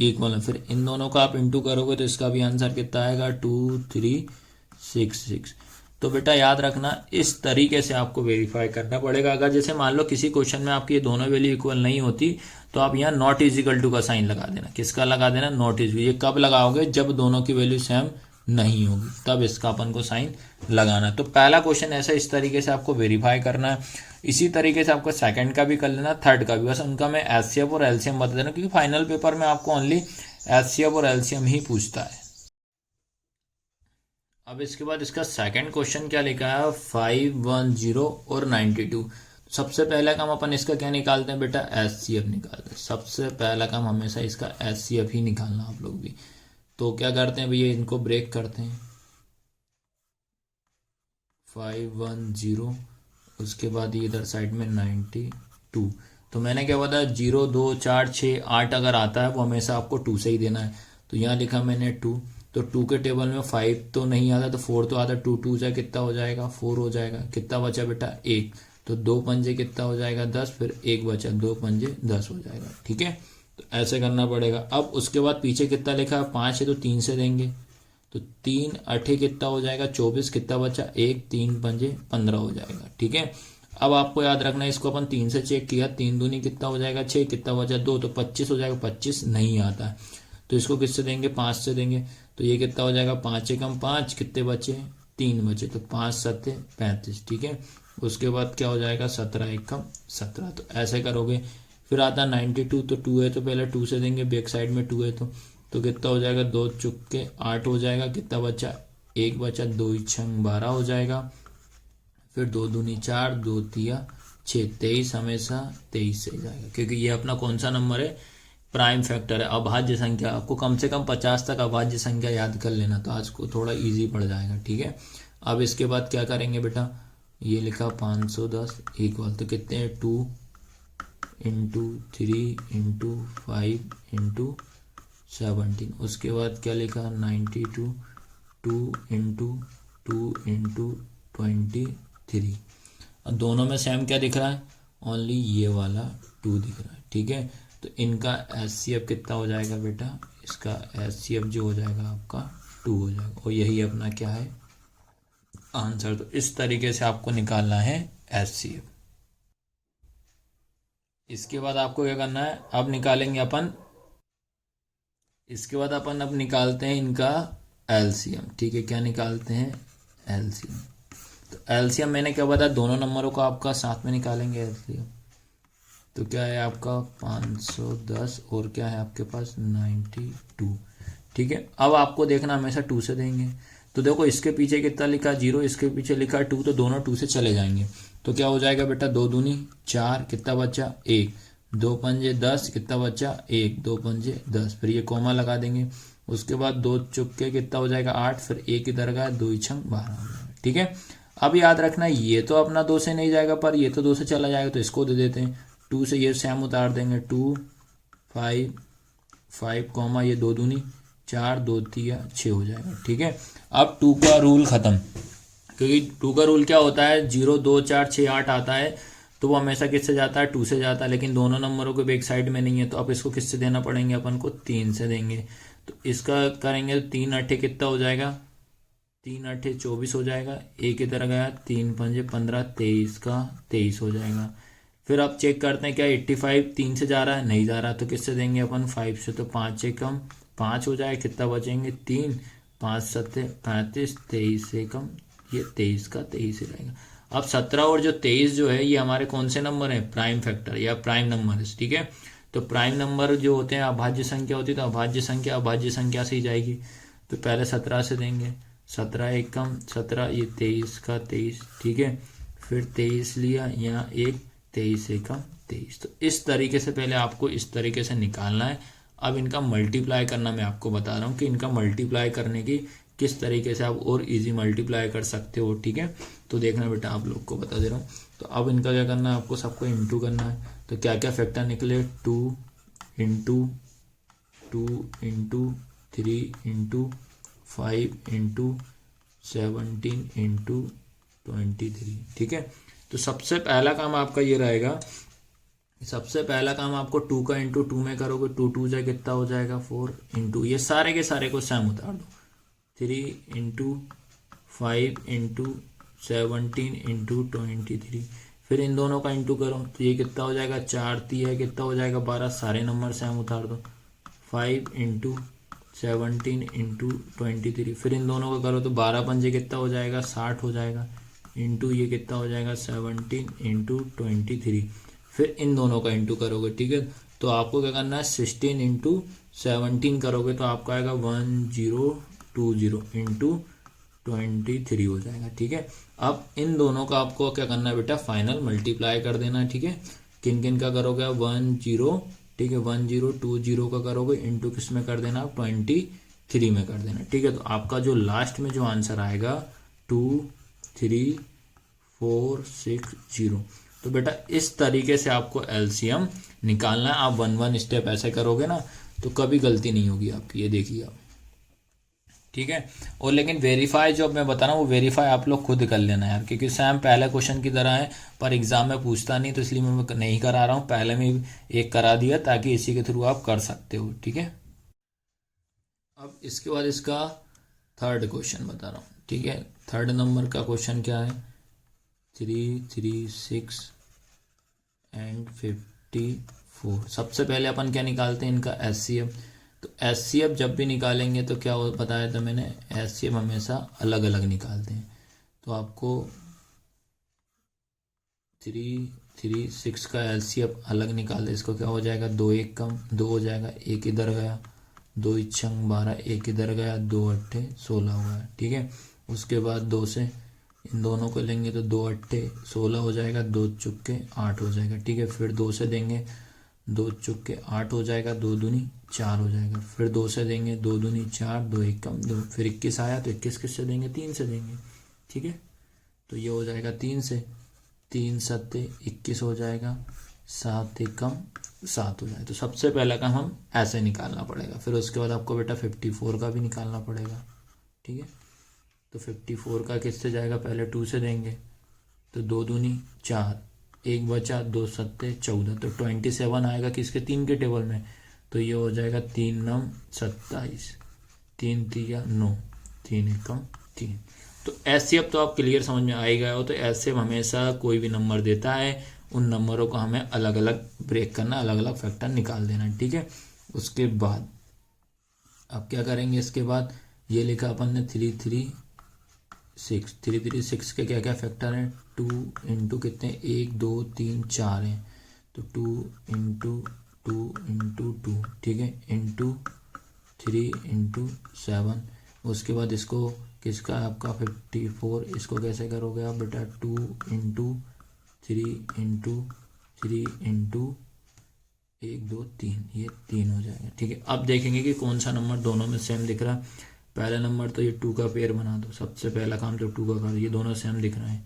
इक्वल। फिर इन दोनों का आप इंटू करोगे तो इसका भी आंसर कितना आएगा, 2366। तो बेटा याद रखना इस तरीके से आपको वेरीफाई करना पड़ेगा। अगर जैसे मान लो किसी क्वेश्चन में आपकी ये दोनों वैल्यू इक्वल नहीं होती तो आप यहाँ नॉट इज इक्वल टू का साइन लगा देना। किसका लगा देना, नॉट इज। ये कब लगाओगे, जब दोनों की वैल्यू सेम नहीं होगी, तब इसका अपन को साइन लगाना है। तो पहला क्वेश्चन ऐसा इस तरीके से आपको वेरीफाई करना है। इसी तरीके से आपको सेकंड का भी कर लेना, थर्ड का भी, बस उनका मैं एचसीएफ और एलसीएम बता देना, क्योंकि फाइनल पेपर में आपको ओनली एचसीएफ और एलसीएम ही पूछता है। अब इसके बाद इसका सेकंड क्वेश्चन क्या लिखा है, 510 और 92। सबसे पहला काम अपन इसका क्या निकालते हैं बेटा, एचसीएफ निकालते हैं। सबसे पहला काम हमेशा इसका एचसीएफ ही निकालना आप लोग भी। तो क्या करते हैं भैया, इनको ब्रेक करते हैं, 510, उसके बाद ये इधर साइड में 92। तो मैंने क्या बताया, 0 2 4 6 8 अगर आता है वो हमेशा आपको 2 से ही देना है। तो यहाँ लिखा मैंने 2, तो 2 के टेबल में 5 तो नहीं आता, तो 4 तो आता। 2 2 जा कितना हो जाएगा, 4 हो जाएगा। कितना बचा बेटा, 1। तो 2 पंजे कितना हो जाएगा, 10, फिर 1 बचा, 2 पंजे 10 हो जाएगा। ठीक है, तो ऐसे करना पड़ेगा। अब उसके बाद पीछे कितना लिखा है, 5 है तो 3 से देंगे। तो 3 8 कितना हो जाएगा, 24। कितना बचा, 1, 3 पंजे 15 हो जाएगा। ठीक है, अब आपको याद रखना है, इसको अपन 3 से चेक किया, 3 दूनी कितना हो जाएगा, 6। कितना बचा, 2, तो 25 हो जाएगा। 25 नहीं आता है, तो इसको किससे देंगे, 5 से देंगे। तो ये कितना हो जाएगा, 5 एकम 5, कितने बचे, 3 बचे, तो 5 7 35। ठीक है, उसके बाद क्या हो जाएगा, 17 एकम 17। तो ऐसे करोगे। फिर आता 92, तो 2 है तो पहले 2 से देंगे, बैक साइड में 2 है तो कितना हो जाएगा, 2 चुके 8 हो जाएगा। कितना बचा, 1 बचा, 2 छंग 12 हो जाएगा। फिर 2 दूनी 4, 2 तिया 6, 23 हमेशा 23 से जाएगा, क्योंकि ये अपना कौन सा नंबर है, प्राइम फैक्टर है, अभाज्य संख्या। आपको कम से कम 50 तक अभाज्य संख्या याद कर लेना, तो आज को थोड़ा इजी पड़ जाएगा। ठीक है, अब इसके बाद क्या करेंगे बेटा, ये लिखा 510 इक्वल, तो कितने हैं, 2 इंटू 3 इंटू 5 इंटू 17। उसके बाद क्या लिखा, 92, 2 इंटू 2 इंटू 23। अब दोनों में सेम क्या दिख रहा है, ओनली ये वाला 2 दिख रहा है। ठीक है, तो इनका एचसीएफ कितना हो जाएगा बेटा, इसका एचसीएफ जो हो जाएगा आपका 2 हो जाएगा, और यही अपना क्या है, आंसर। तो इस तरीके से आपको निकालना है एचसीएफ। इसके बाद आपको क्या करना है, अब निकालेंगे अपन, इसके बाद अपन अब निकालते हैं इनका एलसीएम। ठीक है, क्या निकालते हैं, एलसीएम। तो एलसीएम मैंने क्या बताया, दोनों नंबरों को आपका साथ में निकालेंगे एलसीएम। तो क्या है आपका 510 और क्या है आपके पास 92। ठीक है, अब आपको देखना हमेशा 2 से देंगे। तो देखो इसके पीछे कितना लिखा, 0, इसके पीछे लिखा 2, तो दोनों 2 से चले जाएंगे। तो क्या हो जाएगा बेटा, 2 दूनी 4, कितना बचा, 1, 2 पंजे 10, कितना बचा, 1, 2 पंजे 10। फिर ये कोमा लगा देंगे। उसके बाद 2 चुपके कितना हो जाएगा, 8, फिर 1 इधर गया, 2 छंग 12 हो जाएगा। ठीक है, अब याद रखना ये तो अपना 2 से नहीं जाएगा, पर ये तो 2 से चला जाएगा, तो इसको दे देते हैं। 2 से ये सेम उतार देंगे, 2 5 5 कॉमा ये 2 दूनी 4, 2 तिया 6 हो जाएगा। ठीक है, अब 2 का रूल खत्म, क्योंकि 2 का रूल क्या होता है, 0 2 4 6 8 आता है तो वो हमेशा किससे जाता है, 2 से जाता है। लेकिन दोनों नंबरों के बैक साइड में नहीं है, तो अब इसको किससे देना पड़ेंगे, अपन को 3 से देंगे। तो इसका करेंगे तो 3 8 कितना हो जाएगा, 3 8 24 हो जाएगा। एक इधर गया, 3 पंजे 15, 23 का 23 हो जाएगा। फिर अब चेक करते हैं क्या 85 3 से जा रहा है, नहीं जा रहा, तो किससे देंगे अपन, 5 से। तो 5 से कम 5 हो जाए, कितना बचेंगे 3, 5 7 35, 23 से कम ये 23 का 23 ही रहेगा। अब 17 और जो 23 जो है ये हमारे कौन से नंबर है, प्राइम फैक्टर या प्राइम नंबर है। ठीक है, तो प्राइम नंबर जो होते हैं अभाज्य संख्या होती है, तो अभाज्य संख्या से ही जाएगी। तो पहले 17 से देंगे, 17 एक कम 17, ये 23 का 23। ठीक है, फिर 23 लिया, यहाँ एक 23 एक कम 23। तो इस तरीके से पहले आपको इस तरीके से निकालना है। अब इनका मल्टीप्लाई करना मैं आपको बता रहा हूँ कि इनका मल्टीप्लाई करने की किस तरीके से आप और इजी मल्टीप्लाई कर सकते हो। ठीक है, तो देखना बेटा आप लोग को बता दे रहा हूँ। तो अब इनका क्या करना है, आपको सबको इंटू करना है। तो क्या क्या फैक्टर निकले, 2 into 2 into 3 into 5 into 17 into 23। ठीक है, तो सबसे पहला काम आपका ये रहेगा, सबसे पहला काम आपको 2 का इंटू 2 में करोगे, 2 2 जा कितना हो जाएगा 4 इंटू ये सारे के सारे को सेम उतार दो, 3 इंटू 5 इंटू 17 इंटू 23। फिर इन दोनों का इंटू करो तो ये कितना हो जाएगा 4 3 है, कितना हो जाएगा 12, सारे नंबर सेम उतार दो, 5 इंटू 17 इंटू 23, फिर इन दोनों का करो तो 12 पंजे कितना हो जाएगा 60 हो जाएगा, इंटू ये कितना हो जाएगा 17 इंटू 23, फिर इन दोनों का इंटू करोगे, ठीक है। तो आपको क्या करना है 16 इंटू 17 करोगे तो आपका आएगा 1020 इंटू 23 हो जाएगा, ठीक है। अब इन दोनों का आपको क्या करना है बेटा फाइनल मल्टीप्लाई कर देना है, ठीक है। किन किन का करोगे 10, ठीक है 1020 का करोगे इंटू किस में कर देना 23 में कर देना, ठीक है। तो आपका जो लास्ट में जो आंसर आएगा 23460। तो बेटा इस तरीके से आपको एलसीएम निकालना है। आप 1 स्टेप ऐसे करोगे ना तो कभी गलती नहीं होगी आपकी, ये देखिए आप, ठीक है। और लेकिन वेरीफाई जो अब मैं बता रहा हूँ वो वेरीफाई आप लोग खुद कर लेना यार, क्योंकि सैम पहले क्वेश्चन की तरह है पर एग्जाम में पूछता नहीं, तो इसलिए मैं नहीं करा रहा हूँ, पहले में एक करा दिया ताकि इसी के थ्रू आप कर सकते हो, ठीक है। अब इसके बाद इसका थर्ड क्वेश्चन बता रहा हूँ, ठीक है। थर्ड नंबर का क्वेश्चन क्या है 336 एंड 54। सबसे पहले अपन क्या निकालते हैं इनका एचसीएफ। तो एचसीएफ जब भी निकालेंगे तो क्या बताया था मैंने, एचसीएफ हमेशा अलग अलग निकालते हैं। तो आपको 336 का एलसीएफ अलग निकाल दे, इसको क्या हो जाएगा 2 1 कम 2 हो जाएगा, एक इधर गया 2 इच्छंग 12, एक इधर गया 2 8 16 हुआ है, ठीक है। उसके बाद 2 से इन दोनों को लेंगे तो 2 8 16 हो जाएगा, 2 चुक्के 8 हो जाएगा, ठीक है। फिर 2 से देंगे 2 चुक्के 8 हो जाएगा, 2 दूनी 4 हो जाएगा। फिर 2 से देंगे 2 दूनी 4, 2 1 कम 2, फिर 21 आया तो 21 किससे देंगे 3 से देंगे, ठीक है। तो ये हो जाएगा 3 से, 3 7 21 हो जाएगा, 7 1 कम 7 हो जाएगा। तो सबसे पहला काम हम ऐसे निकालना पड़ेगा। फिर उसके बाद आपको बेटा 54 का भी निकालना पड़ेगा, ठीक है। तो 54 का किससे जाएगा, पहले 2 से देंगे तो 2 दूनी 4, 1 बचा 2 7 14, तो 27 आएगा किसके 3 के टेबल में। तो ये हो जाएगा 3 9 27, 3 3 9, 3 1 3। तो एचसीएफ तो आप क्लियर समझ में आ ही गए हो। तो एचसीएफ हमेशा कोई भी नंबर देता है उन नंबरों को हमें अलग अलग ब्रेक करना, अलग अलग फैक्टर निकाल देना, ठीक है। उसके बाद अब क्या करेंगे, इसके बाद ये लिखा अपन ने 336 के क्या क्या फैक्टर हैं 2 इंटू कितने 1 2 3 4 हैं, तो 2 इंटू 2 इंटू 2, ठीक है, इंटू 3 इंटू 7। उसके बाद इसको किसका आपका 54, इसको कैसे करोगे आप बेटा 2 इंटू 3 इंटू 3 इंटू 1 2 3, ये 3 हो जाएगा, ठीक है। अब देखेंगे कि कौन सा नंबर दोनों में सेम दिख रहा है। पहला नंबर तो ये 2 का पेयर बना दो, सबसे पहला काम तो 2 का कर दो, ये दोनों सेम दिख रहा है।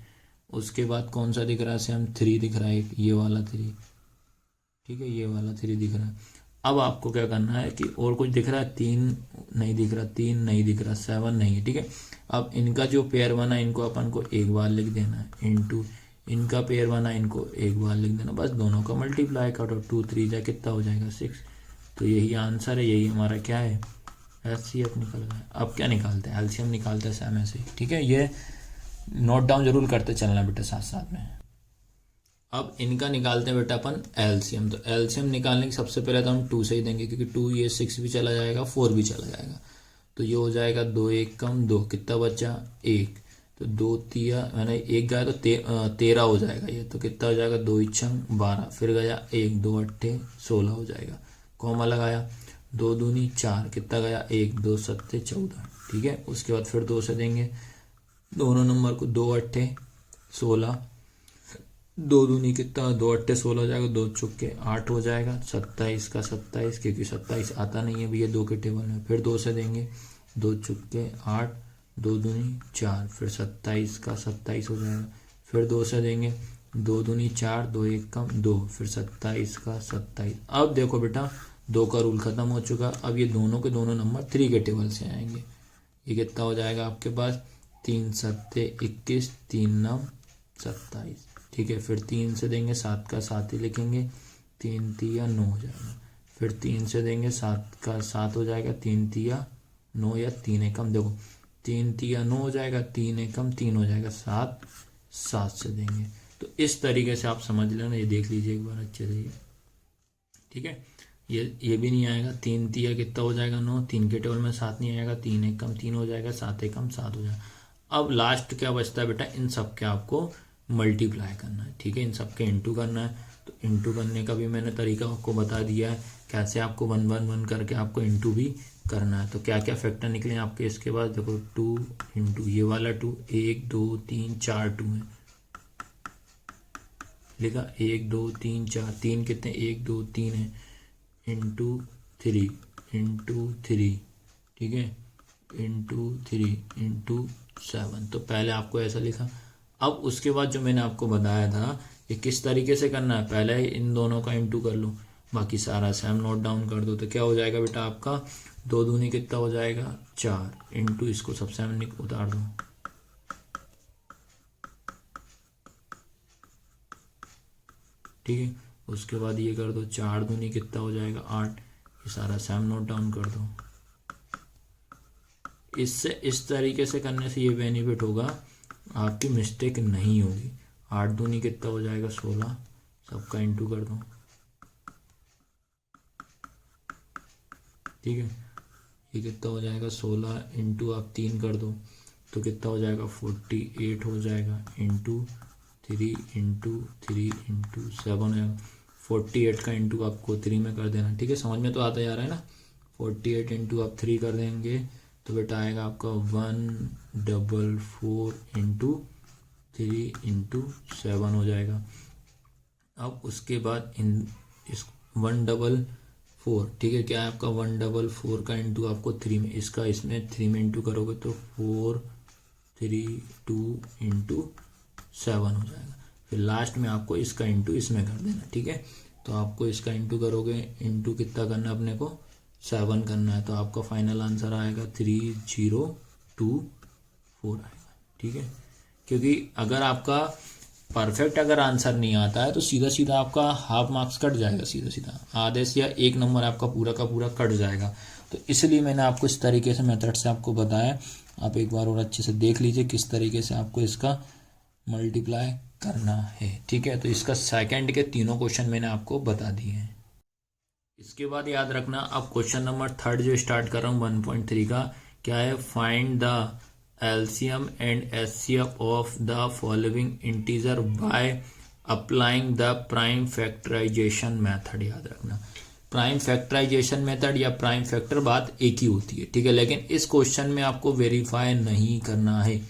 उसके बाद कौन सा दिख रहा है सेम 3 दिख रहा है, ये वाला 3, ठीक है, ये वाला 3 दिख रहा है। अब आपको क्या करना है कि और कुछ दिख रहा है 3 नहीं दिख रहा, 3 नहीं दिख रहा, 7 नहीं है, ठीक है। अब इनका जो पेयर बना इनको अपन को एक बार लिख देना है, इंटू इनका पेयर बना इनको एक बार लिख देना, बस दोनों का मल्टीप्लाई करो, 2 3 जा कितना हो जाएगा 6। तो यही आंसर है, यही हमारा क्या है एचसीएफ निकल गया। अब क्या निकालते हैं एलसीएम निकालते हैं सेम ऐसे ही, ठीक है। ये नोट डाउन जरूर करते चलना बेटा साथ साथ में। अब इनका निकालते हैं बेटा अपन एलसीएम। तो एलसीएम निकालने की सबसे पहले तो हम 2 से ही देंगे, क्योंकि 2 ये 6 भी चला जाएगा 4 भी चला जाएगा। तो ये हो जाएगा 2 1 कम 2, कितना बचा 1, तो 2 3 मैंने 1 गया तो 13 हो जाएगा ये, तो कितना हो जाएगा 2 इच्छंग 12, फिर गया 1 2 8 16 हो जाएगा, कॉमा लगाया 2 दूनी 4, कितना गया 1 2 7 14, ठीक है। उसके बाद फिर 2 से देंगे दोनों नंबर को, 2 8 16, 2 दूनी कितना 2 8 16 हो जाएगा, 2 चुक्के 8 हो जाएगा, 27 का 27, क्योंकि 27 आता नहीं है भैया 2 के टेबल में। फिर 2 से देंगे 2 चुक्के 8, 2 दूनी 4, फिर 27 का 27 हो जाएगा। फिर 2 से देंगे 2 दूनी 4, 2 1 कम 2, फिर 27 का 27। अब देखो बेटा 2 का रूल खत्म हो चुका। अब ये दोनों के दोनों नंबर 3 के टेबल से आएंगे। ये कितना हो जाएगा आपके पास 3 7 21, 3 9 27, ठीक है। फिर 3 से देंगे 7 का 7 ही लिखेंगे, 3 3 9 हो जाएगा। फिर 3 से देंगे 7 का 7 हो जाएगा, 3 3 9 या 3 एकम, देखो 3 3 9 हो जाएगा, 3 एकम 3 हो जाएगा, 7 7 से देंगे। तो इस तरीके से आप समझ लेना, ये देख लीजिए एक बार अच्छे से, ठीक है। ये भी नहीं आएगा, 3 तिया कितना हो जाएगा 9, 3 के टेबल में 7 नहीं आएगा, 3 एक कम 3 हो जाएगा, 7 एक कम 7 हो जाएगा। अब लास्ट क्या बचता है बेटा, इन सब के आपको मल्टीप्लाई करना है, ठीक है, इन सब के इंटू करना है। तो इंटू करने का भी मैंने तरीका आपको बता दिया है, कैसे आपको 1 1 1 करके आपको इंटू भी करना है। तो क्या क्या फैक्टर निकले आपके इसके बाद, देखो 2 इंटू ये वाला 2, 1 2 3 4 2 है, लिखा 1 2 3 4, 3 कितने 1 2 3 है, इंटू 3 इंटू 3, ठीक है, इंटू 3 इंटू 7। तो पहले आपको ऐसा लिखा। अब उसके बाद जो मैंने आपको बताया था कि किस तरीके से करना है, पहले इन दोनों का इंटू कर लो, बाकी सारा सेम नोट डाउन कर दो। तो क्या हो जाएगा बेटा आपका 2 दूनी कितना हो जाएगा 4, इंटू इसको सब सेम उतार दो, ठीक है। उसके बाद ये कर दो, 4 दूनी कितना हो जाएगा 8, ये सारा सेम नोट डाउन कर दो। इससे इस तरीके से करने से ये बेनिफिट होगा, आपकी मिस्टेक नहीं होगी। 8 दूनी कितना हो जाएगा 16, सबका इंटू कर दो, ठीक है। ये कितना हो जाएगा 16 इंटू आप 3 कर दो, तो कितना हो जाएगा 48 हो जाएगा, इंटू 3 इंटू 3 इंटू 7 है। 48 का इंटू आपको 3 में कर देना, ठीक है, समझ में तो आता जा रहा है ना। 48 इंटू आप 3 कर देंगे तो बेटा आएगा आपका 144 इंटू 3 इंटू 7 हो जाएगा। अब उसके बाद इस 144, ठीक है, क्या है आपका 144 का इंटू आपको 3 में, इसका इसमें 3 में इंटू करोगे तो 4 3 2 इंटू 7 हो जाएगा। फिर लास्ट में आपको इसका इंटू इसमें कर देना, ठीक है। तो आपको इसका इंटू करोगे, इंटू कितना करना है अपने को 7 करना है, तो आपका फाइनल आंसर आएगा 3024 आएगा, ठीक है। क्योंकि अगर आपका परफेक्ट अगर आंसर नहीं आता है तो सीधा सीधा आपका हाफ मार्क्स कट जाएगा, सीधा सीधा आधे से या 1 नंबर आपका पूरा का पूरा कट जाएगा। तो इसलिए मैंने आपको इस तरीके से मेथड से आपको बताया, आप एक बार और अच्छे से देख लीजिए किस तरीके से आपको इसका मल्टीप्लाई करना है, ठीक है। तो इसका सेकंड के तीनों क्वेश्चन मैंने आपको बता दिए हैं। इसके बाद याद रखना, अब क्वेश्चन नंबर 3 जो स्टार्ट कर रहा हूँ 1.3 का, क्या है, find the LCM and HCF of the following integer by applying the prime factorisation method. याद रखना, प्राइम फैक्टराइजेशन मेथड या प्राइम फैक्टर बात एक ही होती है, ठीक है, लेकिन इस क्वेश्चन में आपको वेरीफाई नहीं करना है,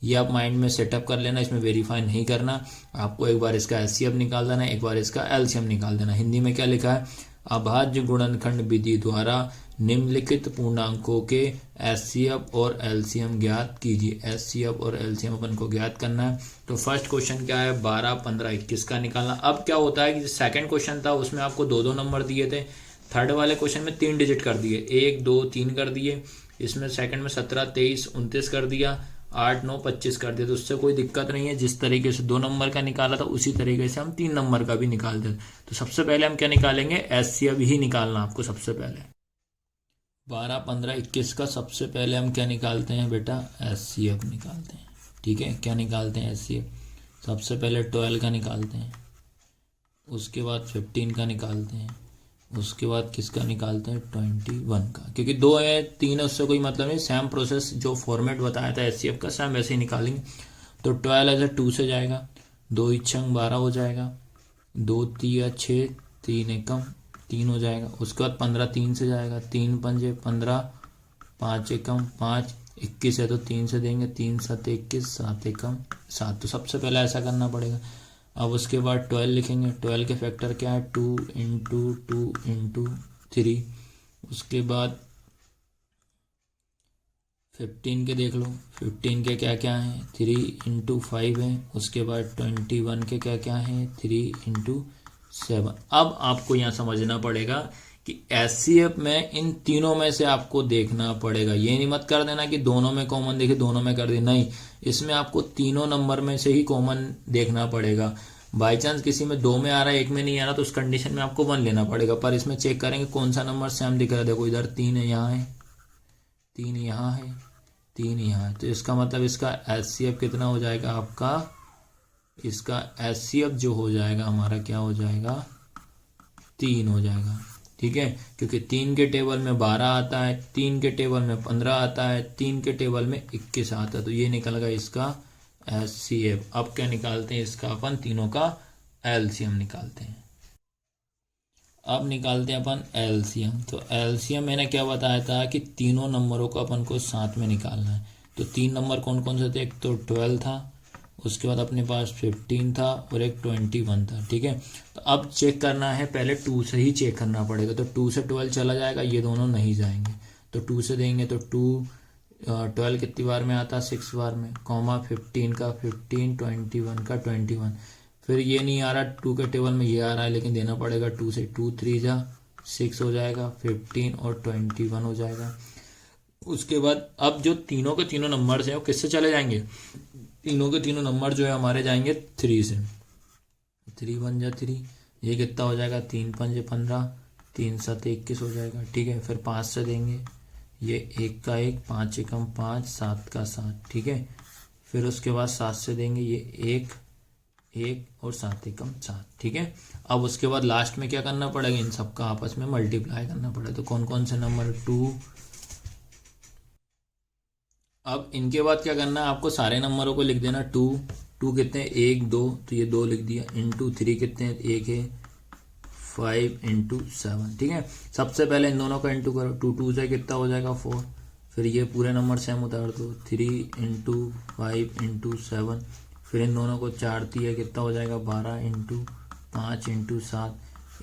ये आप माइंड में सेटअप कर लेना, इसमें वेरीफाई नहीं करना। आपको एक बार इसका एचसीएफ निकाल देना, एक बार इसका एलसीएम निकाल देना। हिंदी में क्या लिखा है, अभाज्य गुणनखंड विधि द्वारा निम्नलिखित पूर्णांकों के एचसीएफ और एलसीएम ज्ञात कीजिए। एचसीएफ और एलसीएम अपन को ज्ञात करना है। तो फर्स्ट क्वेश्चन क्या है, 12 15 21 का निकालना। अब क्या होता है कि सेकंड क्वेश्चन था उसमें आपको 2 नंबर दिए थे, थर्ड वाले क्वेश्चन में 3 डिजिट कर दिए, 1 2 3 कर दिए। इसमें सेकंड में 17 23 29 कर दिया, 8 9 25 कर दिया। तो उससे कोई दिक्कत नहीं है, जिस तरीके से 2 नंबर का निकाला था उसी तरीके से हम 3 नंबर का भी निकाल देते। तो सबसे पहले हम क्या निकालेंगे, एचसीएफ ही निकालना आपको सबसे पहले। 12 15 21 का सबसे पहले हम क्या निकालते हैं बेटा, एचसीएफ निकालते हैं, ठीक है। क्या निकालते हैं एचसीएफ, सबसे पहले 12 का निकालते हैं, उसके बाद 15 का निकालते हैं, उसके बाद किसका निकालते हैं 21 का। क्योंकि 2 है 3 है उससे कोई मतलब नहीं, सेम प्रोसेस जो फॉर्मेट बताया था एचसीएफ का सेम वैसे ही निकालेंगे। तो 12 एज 2 से जाएगा, 2 इच्छंग 12 हो जाएगा, 2 3 6 3 एकम 3 हो जाएगा। उसके बाद 15 3 से जाएगा, 3 पंजे 15, 5 एकम 5, 21 है तो 3 से देंगे, 3 7 21, 7 एकम 7। तो सबसे पहले ऐसा करना पड़ेगा। अब उसके बाद 12 लिखेंगे, 12 के फैक्टर क्या है 2 इंटू 2 इंटू 3। उसके बाद 15 के देख लो, 15 के क्या क्या हैं 3 इंटू 5 है। उसके बाद 21 के क्या क्या हैं 3 इंटू 7। अब आपको यहाँ समझना पड़ेगा कि एचसीएफ में इन तीनों में से आपको देखना पड़ेगा। ये नहीं मत कर देना कि दोनों में कॉमन देखे दोनों में कर दे, नहीं, इसमें आपको तीनों नंबर में से ही कॉमन देखना पड़ेगा। बाई चांस किसी में 2 में आ रहा है 1 में नहीं आ रहा तो उस कंडीशन में आपको 1 लेना पड़ेगा। पर इसमें चेक करेंगे कौन सा नंबर सेम दिख रहा है। देखो इधर 3 है, यहाँ है 3, यहाँ है 3, यहाँ है। तो इसका मतलब इसका एचसीएफ कितना हो जाएगा आपका, इसका एचसीएफ जो हो जाएगा हमारा क्या हो जाएगा 3 हो जाएगा, ठीक है, क्योंकि 3 के टेबल में 12 आता है, 3 के टेबल में 15 आता है, 3 के टेबल में 21 आता है, तो ये निकल गया इसका HCF। अब क्या निकालते हैं इसका, अपन तीनों का LCM निकालते हैं। अब निकालते हैं अपन LCM। तो LCM मैंने क्या बताया था कि तीनों नंबरों को अपन को साथ में निकालना है। तो 3 नंबर कौन कौन से थे, एक तो 12 था, उसके बाद अपने पास 15 था और एक 21 था। ठीक है, तो अब चेक करना है, पहले 2 से ही चेक करना पड़ेगा। तो 2 से 12 चला जाएगा, ये दोनों नहीं जाएंगे, तो 2 से देंगे तो 12 कितनी बार में आता है, 6 बार में, कॉमा 15 का 15, 21 का 21। फिर ये नहीं आ रहा 2 के टेबल में, ये आ रहा है, लेकिन देना पड़ेगा 2 से। 2 3 जा 6 हो जाएगा, 15 और 21 हो जाएगा। उसके बाद अब जो तीनों के तीनों नंबर हैं वो किससे चले जाएंगे, तीनों के तीनों नंबर जो है हमारे जाएंगे 3 से। 3 1 जा 3, ये कितना हो जाएगा, 3 5 15, 3 7 21 हो जाएगा। ठीक है, फिर 5 से देंगे, ये 1 का 1, 5 एकम 5, 7 का 7। ठीक है, फिर उसके बाद 7 से देंगे, ये 1 1 और 7 एकम 7। ठीक है, अब उसके बाद लास्ट में क्या करना पड़ेगा, इन सबका आपस में मल्टीप्लाई करना पड़ेगा। तो कौन कौन से नंबर, 2। अब इनके बाद क्या करना है, आपको सारे नंबरों को लिख देना। 2 कितने, 1 2, तो ये 2 लिख दिया, इंटू 3 कितने, 1 है, 5 इंटू 7। ठीक है, सबसे पहले इन दोनों का इंटू करो, 2 2 से कितना हो जाएगा, 4। फिर ये पूरे नंबर सेम उतार दो, 3 इंटू 5 इंटू 7। फिर इन दोनों को 4 दिया, कितना हो जाएगा, 12 इंटू 5 इंटू 7।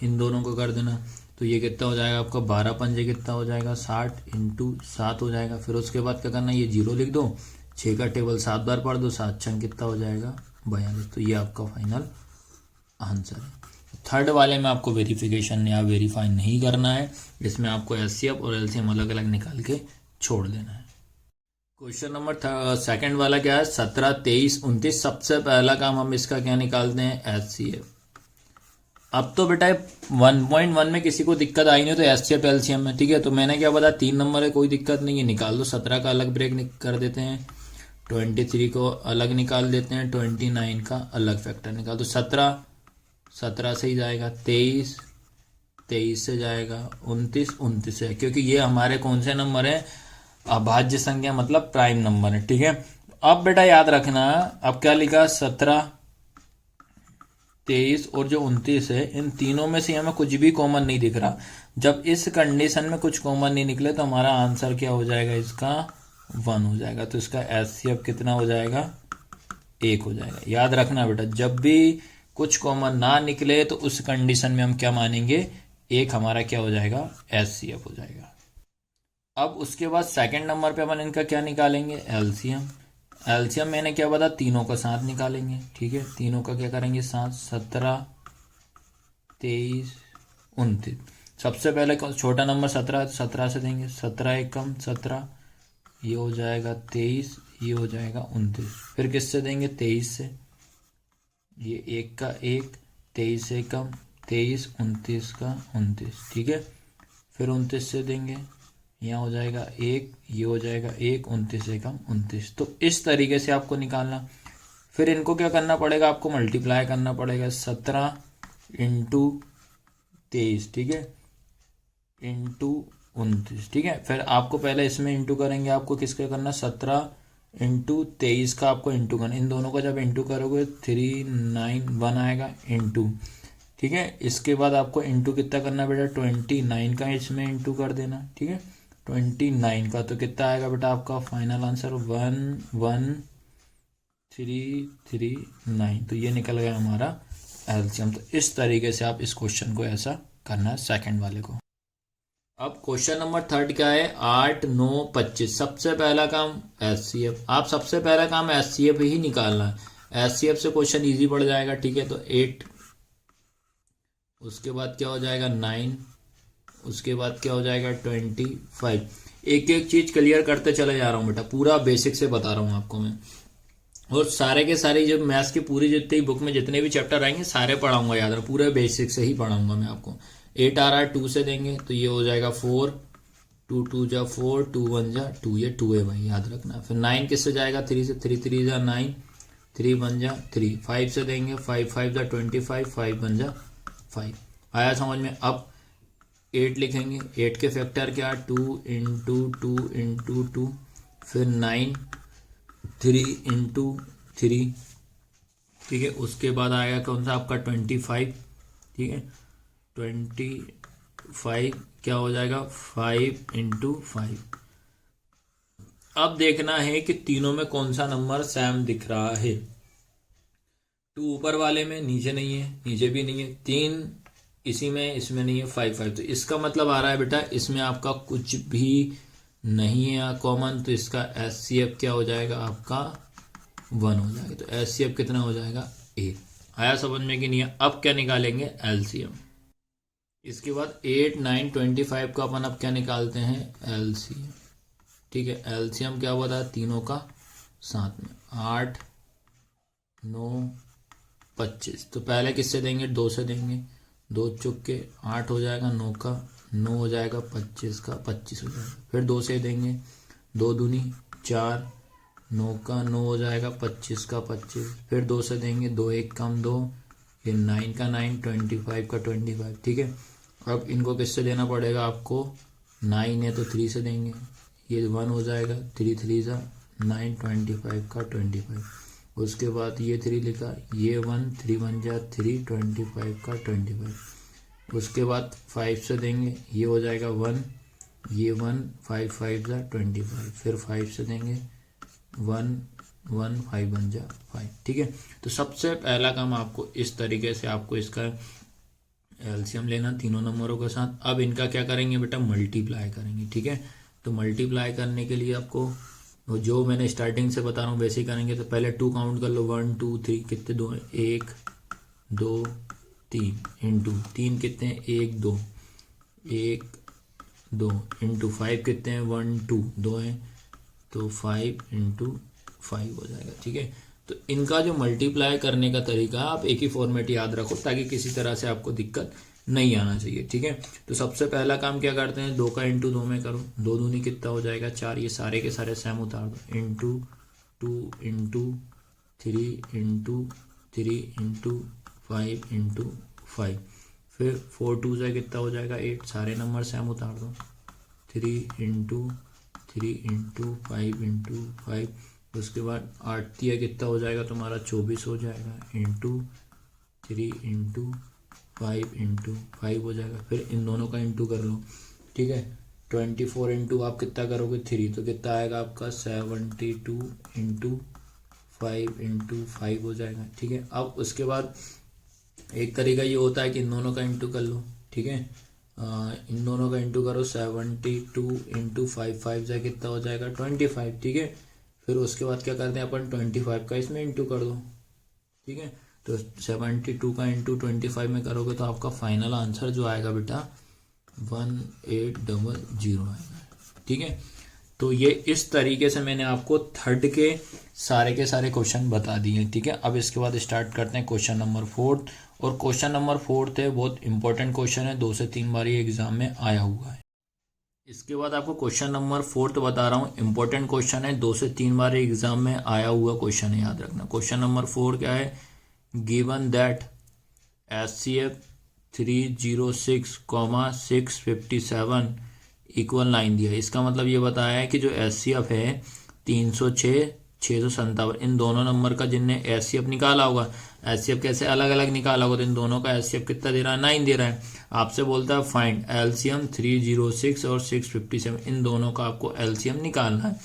इन दोनों को कर देना, तो ये कितना हो जाएगा आपका, 12 पंजे कितना हो जाएगा, 60 इंटू 7 हो जाएगा। फिर उसके बाद क्या करना है, ये 0 लिख दो, 6 का टेबल 7 बार पढ़ दो, 7 छंग कितना हो जाएगा, 42। तो ये आपका फाइनल आंसर है। थर्ड वाले में आपको वेरिफिकेशन या वेरीफाई नहीं करना है, इसमें आपको HCF और LCM अलग अलग निकाल के छोड़ देना है। क्वेश्चन नंबर सेकंड वाला क्या है, 17 23 29। सबसे पहला काम हम इसका क्या निकालते हैं, HCF। अब तो बेटा 1.1 में किसी को दिक्कत आई नहीं, तो HCF LCM में। ठीक है, तो मैंने क्या बताया, 3 नंबर है, कोई दिक्कत नहीं है, निकाल दो। 17 का अलग ब्रेक कर देते हैं, 23 को अलग निकाल देते हैं, 29 का अलग फैक्टर निकाल दो। 17 से ही जाएगा, 23 से जाएगा, 29 से, क्योंकि ये हमारे कौन से नंबर है, अभाज्य संख्या, मतलब प्राइम नंबर है। ठीक है, अब बेटा याद रखना, अब क्या लिखा, 17 23 और जो 29 है, इन तीनों में से हमें कुछ भी कॉमन नहीं दिख रहा। जब इस कंडीशन में कुछ कॉमन नहीं निकले तो हमारा आंसर क्या हो जाएगा, इसका 1 हो जाएगा। तो इसका HCF कितना हो जाएगा, 1 हो जाएगा। याद रखना बेटा, जब भी कुछ कॉमन ना निकले तो उस कंडीशन में हम क्या मानेंगे, 1 हमारा क्या हो जाएगा, HCF हो जाएगा। अब उसके बाद सेकंड नंबर पे अपन इनका क्या निकालेंगे, LCM मैंने क्या बता, तीनों का साथ निकालेंगे। ठीक है, तीनों का क्या करेंगे, साथ। 17 23 29। सबसे पहले छोटा नंबर 17 है, तो 17 से देंगे, 17 एकम 17, ये हो जाएगा 23, ये हो जाएगा 29। फिर किससे देंगे, 23 से, ये 1 का 1, 23 एकम 23, 29 का 29। ठीक है, फिर 29 से देंगे, यहाँ हो जाएगा 1, ये हो जाएगा 1, 29 एकम 29। तो इस तरीके से आपको निकालना। फिर इनको क्या करना पड़ेगा, आपको मल्टीप्लाई करना पड़ेगा, 17 इंटू 23। ठीक है, इंटू 29। ठीक है, फिर आपको पहले इसमें इंटू करेंगे, आपको किसका करना, 17 इंटू 23 का आपको इंटू करना। इन दोनों का जब इंटू करोगे 391 आएगा, इंटू। ठीक है, इसके बाद आपको इंटू कितना करना बेटा, 29 का इसमें इंटू कर देना। ठीक है, 29 का, तो कितना आएगा बेटा आपका फाइनल आंसर, 11339। तो ये निकल गया हमारा LCM। तो इस तरीके से आप इस क्वेश्चन को ऐसा करना है, सेकंड वाले को। अब क्वेश्चन नंबर थर्ड क्या है, 8 9 25। सबसे पहला काम HCF, आप सबसे पहला काम HCF ही निकालना है। HCF से क्वेश्चन इजी पड़ जाएगा। ठीक है, तो 8, उसके बाद क्या हो जाएगा, 9, उसके बाद क्या हो जाएगा, 25। एक एक चीज क्लियर करते चले जा रहा हूँ बेटा, पूरा बेसिक से बता रहा हूँ आपको मैं। और सारे के सारे जो मैथ्स की पूरी जितनी बुक में जितने भी चैप्टर आएंगे सारे पढ़ाऊंगा, याद रखो, पूरे बेसिक से ही पढ़ाऊंगा मैं आपको। 8 आ रहा है, 2 से देंगे तो ये हो जाएगा 4, 2 2 जा 4, 2 1 जा 2, ये 2 है भाई, याद रखना। फिर 9 किससे जाएगा, 3 से, 3 3 जा 9, 3 1 जा 3। 5 से देंगे, 5 5 जा 25, 5 1 जा 5। आया समझ में। अब 8 लिखेंगे। 8 के फैक्टर क्या, 2 इंटू 2 इंटू 2, फिर 9, 3 इंटू 3, ठीक है। उसके बाद आएगा कौन सा आपका 25, ठीक है। 25 क्या हो जाएगा, 5 इंटू 5। अब देखना है कि तीनों में कौन सा नंबर सेम दिख रहा है। 2 ऊपर वाले में, नीचे नहीं है, नीचे भी नहीं है। 3 इसी में, इसमें नहीं है। 5 तो इसका मतलब आ रहा है बेटा इसमें आपका कुछ भी नहीं है कॉमन, तो इसका HCF क्या हो जाएगा आपका 1 हो जाएगा। तो HCF कितना हो जाएगा 8। आया समझ में कि नहीं है। अब क्या निकालेंगे LCM। इसके बाद 8, 9, 25 का अपन अब क्या निकालते हैं LCM, ठीक है। LCM क्या होता है तीनों का साथ में, 8, 9, 25। तो पहले किससे देंगे, 2 से देंगे। 2 चुके 8 हो जाएगा, 9 का 9 हो जाएगा, 25 का 25 हो जाएगा। फिर 2 से देंगे, 2 दूनी 4, 9 का 9 हो जाएगा, 25 का 25। फिर 2 से देंगे, 2 1 कम 2, फिर 9 का 9, 25 का 25, ठीक है। अब इनको किससे देना पड़ेगा आपको, 9 है तो 3 से देंगे, ये 1 हो जाएगा, 3 3 सा 9, 25 का 25। उसके बाद ये 3 लिखा, ये 1, 3 1 जा 3, 25 का 25। उसके बाद 5 से देंगे, ये हो जाएगा 1, ये 1, 5 5 जा 25। फिर 5 से देंगे, 1 1, 5 1 जा 5, ठीक है। तो सबसे पहला काम आपको इस तरीके से आपको इसका एलसीएम लेना तीनों नंबरों के साथ। अब इनका क्या करेंगे बेटा, मल्टीप्लाई करेंगे, ठीक है। तो मल्टीप्लाई करने के लिए आपको जो मैंने स्टार्टिंग से बता रहा हूँ वैसे ही करेंगे। तो पहले 2 काउंट कर लो, 1 2 3, कितने 2 हैं, 1 2 3 इंटू 3 कितने हैं, 1 2 1 2 इंटू 5 कितने हैं, 1 2 2 हैं, तो 5 इंटू 5 हो जाएगा, ठीक है। तो इनका जो मल्टीप्लाई करने का तरीका आप एक ही फॉर्मेट याद रखो ताकि किसी तरह से आपको दिक्कत नहीं आना चाहिए, ठीक है। तो सबसे पहला काम क्या करते हैं, 2 का इंटू 2 में करो, 2 दूनी कितना हो जाएगा 4, ये सारे के सारे सेम उतार दो, into 2 into 3 into 3 into 5 into 5। फिर 4 2 से कितना हो जाएगा 8, सारे नंबर सेम उतार दो, 3 इंटू 3 इंटू 5 इंटू 5। उसके बाद 8 दिया कितना हो जाएगा तुम्हारा 24 हो जाएगा, इंटू 3 इंटू 5 इंटू 5 हो जाएगा। फिर इन दोनों का इंटू कर लो, ठीक है। 24 इंटू आप कितना करोगे 3, तो कितना आएगा आपका 72 इंटू 5 इंटू 5 हो जाएगा, ठीक है। अब उसके बाद एक तरीका ये होता है कि इन दोनों का इंटू कर लो, ठीक है। इन दोनों का इंटू करो, 72 इंटू 5 5 जाए कितना हो जाएगा 25, ठीक है। फिर उसके बाद क्या करते हैं अपन 25 का इसमें इंटू कर दो, ठीक है। तो 72 का इंटू 25 में करोगे तो आपका फाइनल आंसर जो आएगा बेटा 1800 आएगा, ठीक है। तो ये इस तरीके से मैंने आपको थर्ड के सारे क्वेश्चन बता दिए, ठीक है। अब इसके बाद स्टार्ट करते हैं क्वेश्चन नंबर 4। और क्वेश्चन नंबर 4 है, बहुत इंपॉर्टेंट क्वेश्चन है, 2 से 3 बार ये एग्जाम में आया हुआ है। इसके बाद आपको क्वेश्चन नंबर 4 बता रहा हूँ, इंपॉर्टेंट क्वेश्चन है, 2 से 3 बार एग्जाम में आया हुआ क्वेश्चन है, याद रखना। क्वेश्चन नंबर 4 क्या है, गिवन दैट HCF 306, 657 इक्वल 9 दिया है। इसका मतलब ये बताया है कि जो HCF है 306, 657, इन दोनों नंबर का जिनने HCF निकाला होगा, HCF कैसे अलग अलग निकाला होगा, तो इन दोनों का HCF कितना दे रहा है 9 दे रहा है। आपसे बोलता है फाइंड LCM 306 और 657, इन दोनों का आपको LCM निकालना है।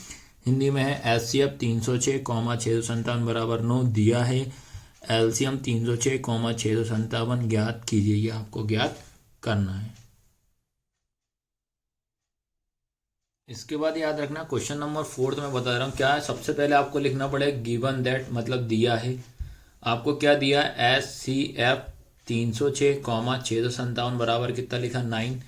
हिंदी में है HCF 306, 657 बराबर 9 दिया है, LCM 306, 657 ज्ञात कीजिए, ये आपको ज्ञात करना है। इसके बाद याद रखना क्वेश्चन नंबर 4 मैं बता रहा हूँ क्या है। सबसे पहले आपको लिखना पड़ेगा गिवन दैट, मतलब दिया है आपको, क्या दिया है HCF 306, 657 बराबर कितना लिखा 9।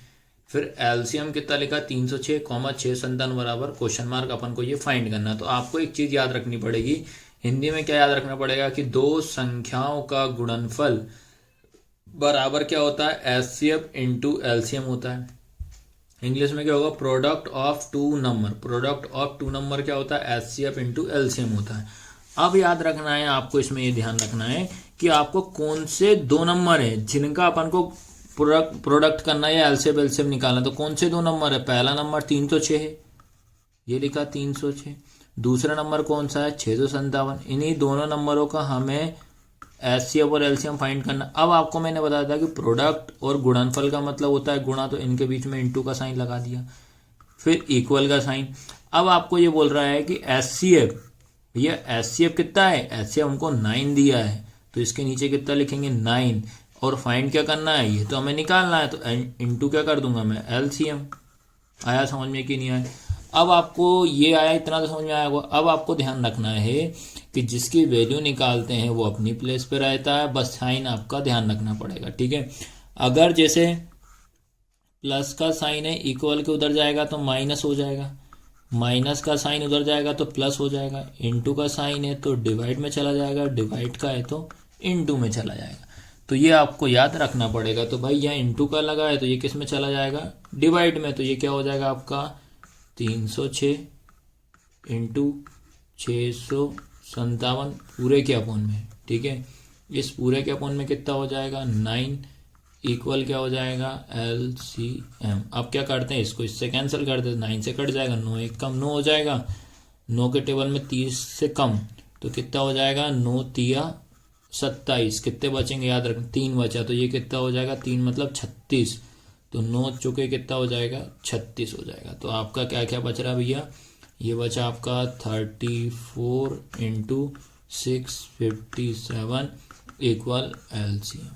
फिर LCM कितना लिखा 306, 657 बराबर क्वेश्चन मार्क, अपन को ये फाइंड करना। तो आपको एक चीज याद रखनी पड़ेगी, हिंदी में क्या याद रखना पड़ेगा कि दो संख्याओं का गुणनफल बराबर क्या होता है HCF इंटू LCM होता है। इंग्लिश में क्या होगा, product of two number, product of two number क्या होता है HCF इंटू LCM होता है। अब याद रखना है आपको, इसमें ये ध्यान रखना है कि आपको कौन से 2 नंबर है जिनका अपन को प्रोडक्ट करना है या एलसीएम एलसीएम निकालना, तो कौन से दो नंबर है? पहला नंबर 306 है, ये लिखा 306। दूसरा नंबर कौन सा है? 657। इन्हीं दोनों नंबरों का हमें एचसीएफ और एलसीएम फाइंड करना। अब आपको मैंने बताया था कि प्रोडक्ट और गुणनफल का मतलब होता है गुणा, तो इनके बीच में इंटू का साइन लगा दिया, फिर इक्वल का साइन। अब आपको ये बोल रहा है कि एचसीएफ, ये एचसीएफ कितना है? एचसीएफ हमको 9 दिया है, तो इसके नीचे कितना लिखेंगे? 9। और फाइंड क्या करना है? ये तो हमें निकालना है, तो इंटू क्या कर दूंगा मैं? एलसीएम। आया समझ में कि नहीं आया? अब आपको ये आया, इतना तो समझ में आया होगा। अब आपको ध्यान रखना है कि जिसकी वैल्यू निकालते हैं वो अपनी प्लेस पे रहता है, बस साइन आपका ध्यान रखना पड़ेगा, ठीक है। अगर जैसे प्लस का साइन है, इक्वल के उधर जाएगा तो माइनस हो जाएगा, माइनस का साइन उधर जाएगा तो प्लस हो जाएगा, इनटू का साइन है तो डिवाइड में चला जाएगा, डिवाइड का है तो इनटू में चला जाएगा। तो ये आपको याद रखना पड़ेगा। तो भाई यहाँ इनटू का लगा है तो ये किस में चला जाएगा? डिवाइड में। तो ये क्या हो जाएगा आपका? 306 इंटू 657 पूरे के अपोन में, ठीक है। इस पूरे के अपोन में कितना हो जाएगा? 9 इक्वल क्या हो जाएगा? एलसीएम। अब क्या करते हैं, इसको इससे कैंसिल कर देते, 9 से कट जाएगा, 9 एक कम 9 हो जाएगा, 9 के टेबल में 30 से कम तो कितना हो जाएगा? 9 तिया 27। कितने बचेंगे याद रखना? 3 बचा, तो ये कितना हो जाएगा? 3 मतलब 36। तो 9 चुके कितना हो जाएगा? 36 हो जाएगा। तो आपका क्या क्या बच रहा भैया? ये बचा आपका 34 इंटू 657 इक्वल एलसीएम,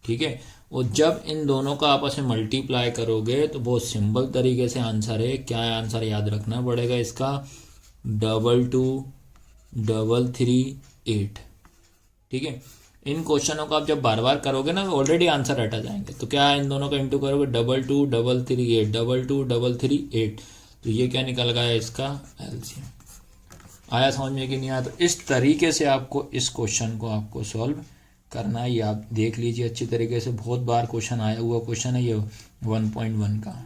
ठीक है। और जब इन दोनों का आपस में मल्टीप्लाई करोगे तो बहुत सिंपल तरीके से आंसर है। क्या है आंसर? याद रखना पड़ेगा इसका 222338, ठीक है। इन क्वेश्चनों को आप जब बार बार करोगे ना ऑलरेडी आंसर हटा जाएंगे। तो क्या इन दोनों का इंटू करोगे? 222338, 222338, तो ये क्या निकल गया इसका? एलसीएम। आया समझ में कि नहीं आया? तो इस तरीके से आपको इस क्वेश्चन को आपको सॉल्व करना है। ये आप देख लीजिए अच्छी तरीके से, बहुत बार क्वेश्चन आया हुआ क्वेश्चन है ये 1.1 का।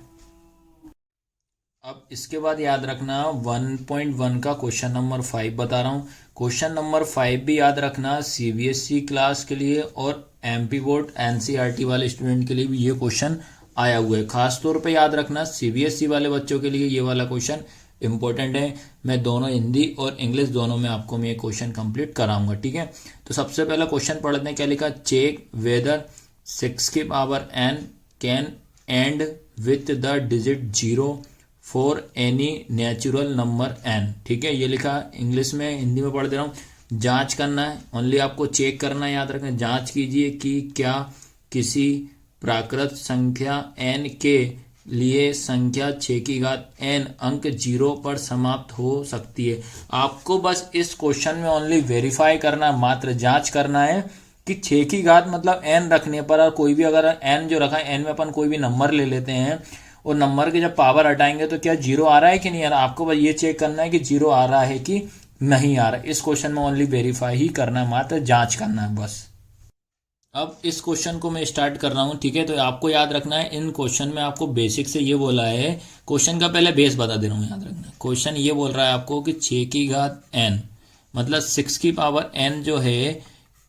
अब इसके बाद याद रखना 1.1 का क्वेश्चन नंबर 5 बता रहा हूँ। क्वेश्चन नंबर 5 भी याद रखना, सीबीएसई क्लास के लिए और एमपी बोर्ड एनसीईआरटी वाले स्टूडेंट के लिए भी ये क्वेश्चन आया हुआ है। खास तौर पे याद रखना सीबीएसई वाले बच्चों के लिए ये वाला क्वेश्चन इंपॉर्टेंट है। मैं दोनों हिंदी और इंग्लिश दोनों में आपको मैं ये क्वेश्चन कंप्लीट कराऊंगा, ठीक है। तो सबसे पहला क्वेश्चन पढ़ते हैं। क्या लिखा? चेक वेदर 6 की power n can and with the digit 0 for any natural number n, ठीक है। ये लिखा इंग्लिश में, हिंदी में पढ़ दे रहा हूँ। जांच करना है, ओनली आपको चेक करना है, याद रखें। जांच कीजिए कि क्या किसी प्राकृत संख्या n के लिए संख्या 6 की घात n अंक 0 पर समाप्त हो सकती है। आपको बस इस क्वेश्चन में ओनली वेरीफाई करना है, मात्र जांच करना है कि 6 की घात मतलब n रखने पर, और कोई भी अगर n जो रखा है n में अपन कोई भी नंबर ले लेते हैं और नंबर के जब पावर हटाएंगे तो क्या 0 आ रहा है कि नहीं आ रहा। आपको बस ये चेक करना है कि 0 आ रहा है कि नहीं आ रहा। इस क्वेश्चन में ओनली वेरीफाई ही करना है, मात्र जांच करना है बस। अब इस क्वेश्चन को मैं स्टार्ट कर रहा हूं, ठीक है। तो आपको याद रखना है इन क्वेश्चन में आपको बेसिक से ये बोला है, क्वेश्चन का पहले बेस बता दे रहा हूं, याद रखना। क्वेश्चन ये बोल रहा है आपको कि 6 की घात n मतलब 6 की पावर n जो है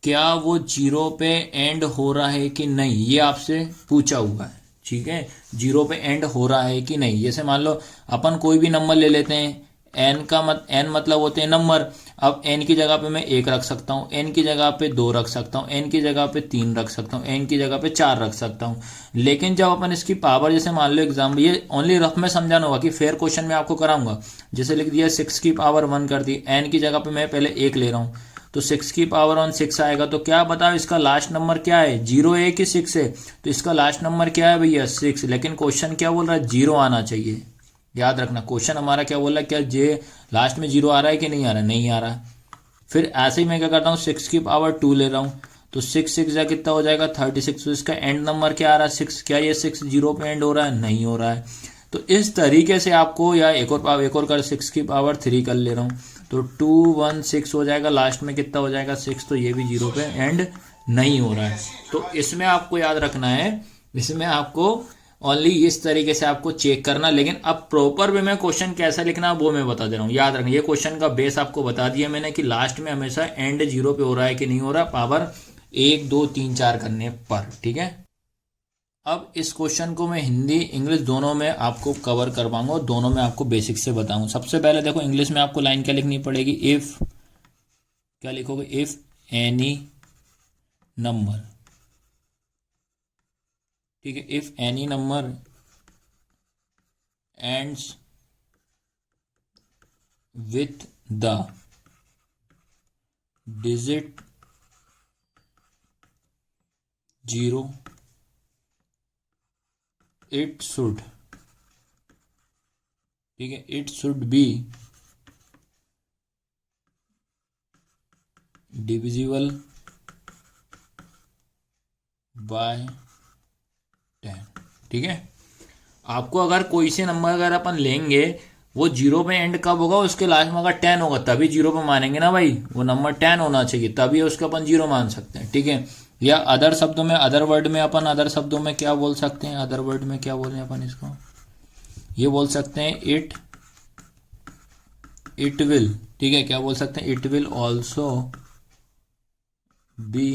क्या वो 0 पे एंड हो रहा है कि नहीं, ये आपसे पूछा हुआ है, ठीक है। 0 पे एंड हो रहा है कि नहीं। जैसे मान लो अपन कोई भी नंबर ले लेते हैं, n मतलब होते हैं नंबर। अब n की जगह पे मैं 1 रख सकता हूँ, n की जगह पे 2 रख सकता हूँ, n की जगह पे 3 रख सकता हूँ, n की जगह पे 4 रख सकता हूँ। लेकिन जब अपन इसकी पावर, जैसे मान लो एग्जाम, ये ओनली रफ में समझाना होगा कि फेयर क्वेश्चन में आपको कराऊंगा। जैसे लिख दिया 6 की पावर 1 कर दी, n की जगह पे मैं पहले 1 ले रहा हूँ, तो 6 की पावर 1 6 आएगा। तो क्या बताओ इसका लास्ट नंबर क्या है? 0 है कि 6 है? तो इसका लास्ट नंबर क्या है भैया? 6। लेकिन क्वेश्चन क्या बोल रहा है? 0 आना चाहिए। याद रखना क्वेश्चन हमारा क्या बोल रहा है, क्या जे लास्ट में 0 आ रहा है कि नहीं आ रहा? नहीं आ रहा। फिर ऐसे ही मैं क्या करता हूँ, 6 की पावर 2 ले रहा हूँ, तो 6 6 जा कितना हो जाएगा? 36। तो इसका एंड नंबर क्या आ रहा है? 6। क्या ये 6 0 पे एंड हो रहा है? नहीं हो रहा है। तो इस तरीके से आपको, या एक और कर 6 की पावर 3 कर ले रहा हूँ, तो 2 1 6 हो जाएगा, लास्ट में कितना हो जाएगा? 6। तो ये भी 0 पे एंड नहीं हो रहा है। तो इसमें आपको याद रखना है, इसमें आपको ओनली इस तरीके से आपको चेक करना। लेकिन अब प्रॉपर वे में क्वेश्चन कैसा लिखना वो मैं बता दे रहा हूँ। याद रखना ये क्वेश्चन का बेस आपको बता दिया मैंने कि लास्ट में हमेशा एंड 0 पे हो रहा है कि नहीं हो रहा, पावर 1 2 3 4 करने पर, ठीक है। अब इस क्वेश्चन को मैं हिंदी इंग्लिश दोनों में आपको कवर कर पाऊंगा और दोनों में आपको बेसिक से बताऊंगा। सबसे पहले देखो इंग्लिश में आपको लाइन क्या लिखनी पड़ेगी, इफ, क्या लिखोगे, इफ एनी नंबर, ठीक है, if any number ends with the digit 0 it should, ठीक है, it should be divisible by 10, ठीक है। आपको अगर कोई से नंबर अगर अपन लेंगे वो 0 पे एंड कब होगा, उसके लास्ट में अगर 10 होगा तभी 0 पे मानेंगे ना भाई, वो नंबर 10 होना चाहिए तभी उसको अपन 0 मान सकते हैं, ठीक है। या अदर शब्दों में, अदर वर्ड में अपन अदर शब्दों में क्या बोल सकते हैं, अदर वर्ड में क्या बोलें अपन इसको, ये बोल सकते हैं इट विल, ठीक है, क्या बोल सकते हैं, it will also be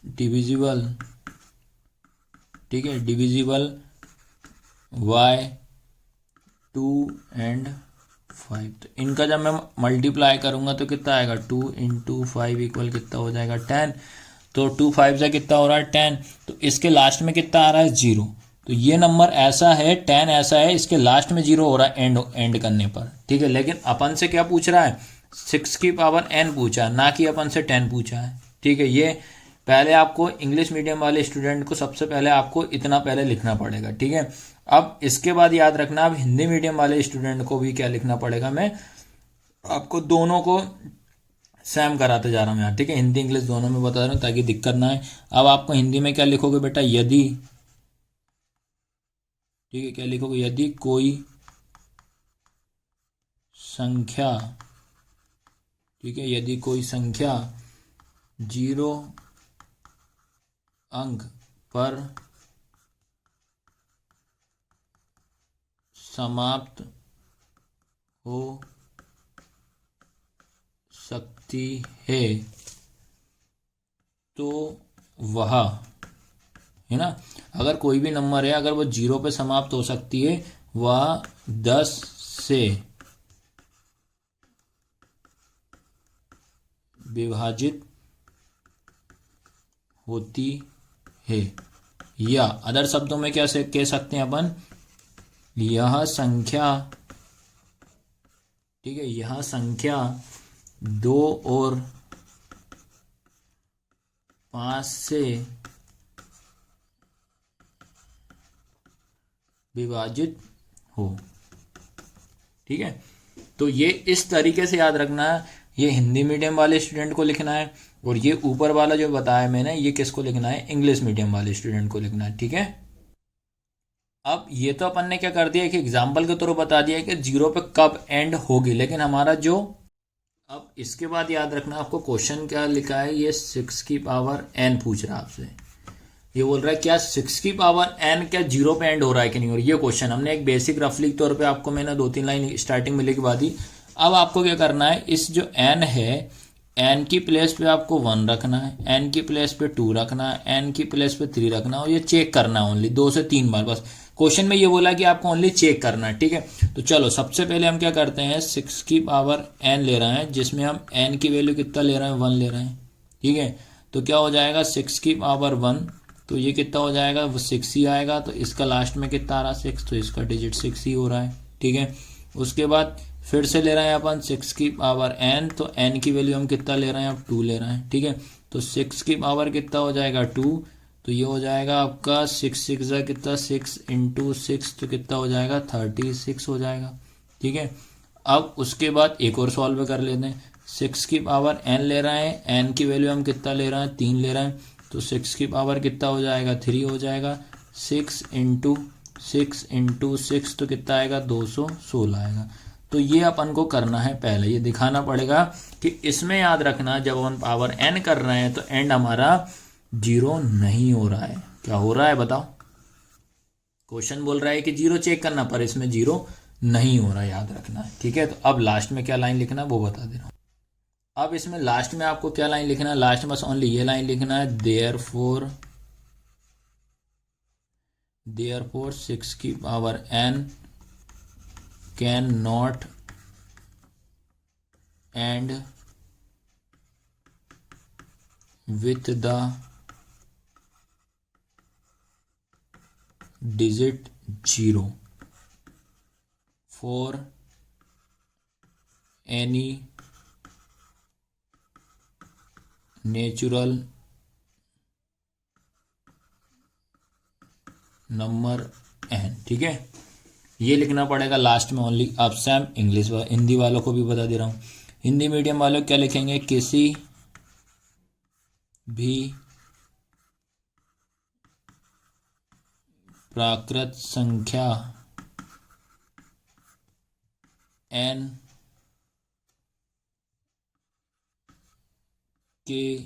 divisible, ठीक है, डिविजिबल बाय 2 and 5। तो इनका जब मैं मल्टीप्लाई करूंगा तो कितना आएगा, 2 × 5 इक्वल कितना हो जाएगा, 10। तो 2 5 से कितना हो रहा है, 10। तो इसके लास्ट में कितना आ रहा है, 0। तो ये नंबर ऐसा है, 10 ऐसा है, इसके लास्ट में 0 हो रहा है एंड करने पर, ठीक है। लेकिन अपन से क्या पूछ रहा है, 6 की पावर n पूछा, ना कि अपन से 10 पूछा है, ठीक है। ये पहले आपको इंग्लिश मीडियम वाले स्टूडेंट को सबसे पहले आपको इतना पहले लिखना पड़ेगा, ठीक है। अब इसके बाद याद रखना, अब हिंदी मीडियम वाले स्टूडेंट को भी क्या लिखना पड़ेगा, मैं आपको दोनों को सेम कराते जा रहा हूँ यहाँ, ठीक है, हिंदी इंग्लिश दोनों में बता रहा हूँ ताकि दिक्कत ना है। अब आपको हिंदी में क्या लिखोगे बेटा, यदि, ठीक है, क्या लिखोगे, यदि कोई संख्या, ठीक है, यदि कोई संख्या 0 अंक पर समाप्त हो सकती है तो वह, है ना, अगर कोई भी नंबर है अगर वो 0 पे समाप्त हो सकती है, वह 10 से विभाजित होती है। या अदर शब्दों में क्या से कह सकते हैं अपन, यह संख्या, ठीक है, यह संख्या 2 और 5 से विभाजित हो, ठीक है। तो ये इस तरीके से याद रखना है, ये हिंदी मीडियम वाले स्टूडेंट को लिखना है, और ये ऊपर वाला जो बताया मैंने ये किसको लिखना है, इंग्लिश मीडियम वाले स्टूडेंट को लिखना है, ठीक है। अब ये तो अपन ने क्या कर दिया कि एग्जाम्पल के थ्रू बता दिया कि 0 पे कब एंड होगी, लेकिन हमारा जो, अब इसके बाद याद रखना आपको क्वेश्चन क्या लिखा है, ये 6 की पावर n पूछ रहा है आपसे, ये बोल रहा है क्या 6 की पावर n क्या 0 पे एंड हो रहा है कि नहीं हो रहा है। ये क्वेश्चन हमने एक बेसिक रफली तौर पे आपको मैंने 2-3 लाइन स्टार्टिंग में लिखवा दी। अब आपको क्या करना है, इस जो n है, n की प्लेस पे आपको 1 रखना है, n की प्लेस पे 2 रखना है, n की प्लेस पे 3 रखना है, और ये चेक करना है ओनली 2 से 3 बार बस। क्वेश्चन में ये बोला कि आपको ओनली चेक करना है, ठीक है। तो चलो सबसे पहले हम क्या करते हैं, 6 की पावर n ले रहे हैं, जिसमें हम n की वैल्यू कितना ले रहे हैं, 1 ले रहे हैं, ठीक है। तो क्या हो जाएगा, 6 की पावर 1, तो ये कितना हो जाएगा, वो 6 ही आएगा। तो इसका लास्ट में कितना आ रहा है, 6, तो इसका डिजिट 6 ही हो रहा है, ठीक है। उसके बाद फिर से ले रहे हैं अपन 6 की पावर n, तो n की वैल्यू हम कितना ले रहे हैं, अब 2 ले रहे हैं, ठीक है। तो 6 की पावर कितना हो जाएगा, 2, तो ये हो जाएगा आपका 6 6 कितना, 6 × 6, तो कितना हो जाएगा, 36 हो जाएगा, ठीक है। अब उसके बाद एक और सॉल्व कर लेते हैं, 6 की पावर n ले रहे हैं, n की वैल्यू हम कितना ले रहे हैं, 3 ले रहे हैं, तो 6 की पावर कितना हो जाएगा, 3 हो जाएगा, 6 × 6 तो कितना आएगा, 216 आएगा। तो ये अपन को करना है, पहले ये दिखाना पड़ेगा कि इसमें याद रखना जब अपन पावर n कर रहे हैं तो एंड हमारा 0 नहीं हो रहा है। क्या हो रहा है बताओ, क्वेश्चन बोल रहा है कि 0 चेक करना, पर इसमें 0 नहीं हो रहा, याद रखना है, ठीक है। तो अब लास्ट में क्या लाइन लिखना है वो बता दे रहा हूँ। अब इसमें लास्ट में आपको क्या लाइन लिखना है, लास्ट में बस ओनली ये लाइन लिखना है, देयरफॉर देयरफॉर 6 की power n can not and with the digit 0 for any natural number n। ठीक है, ये लिखना पड़ेगा लास्ट में ओनली। अब सेम इंग्लिश हिंदी वालों को भी बता दे रहा हूँ। हिंदी मीडियम वालों क्या लिखेंगे, किसी भी प्राकृत संख्या n के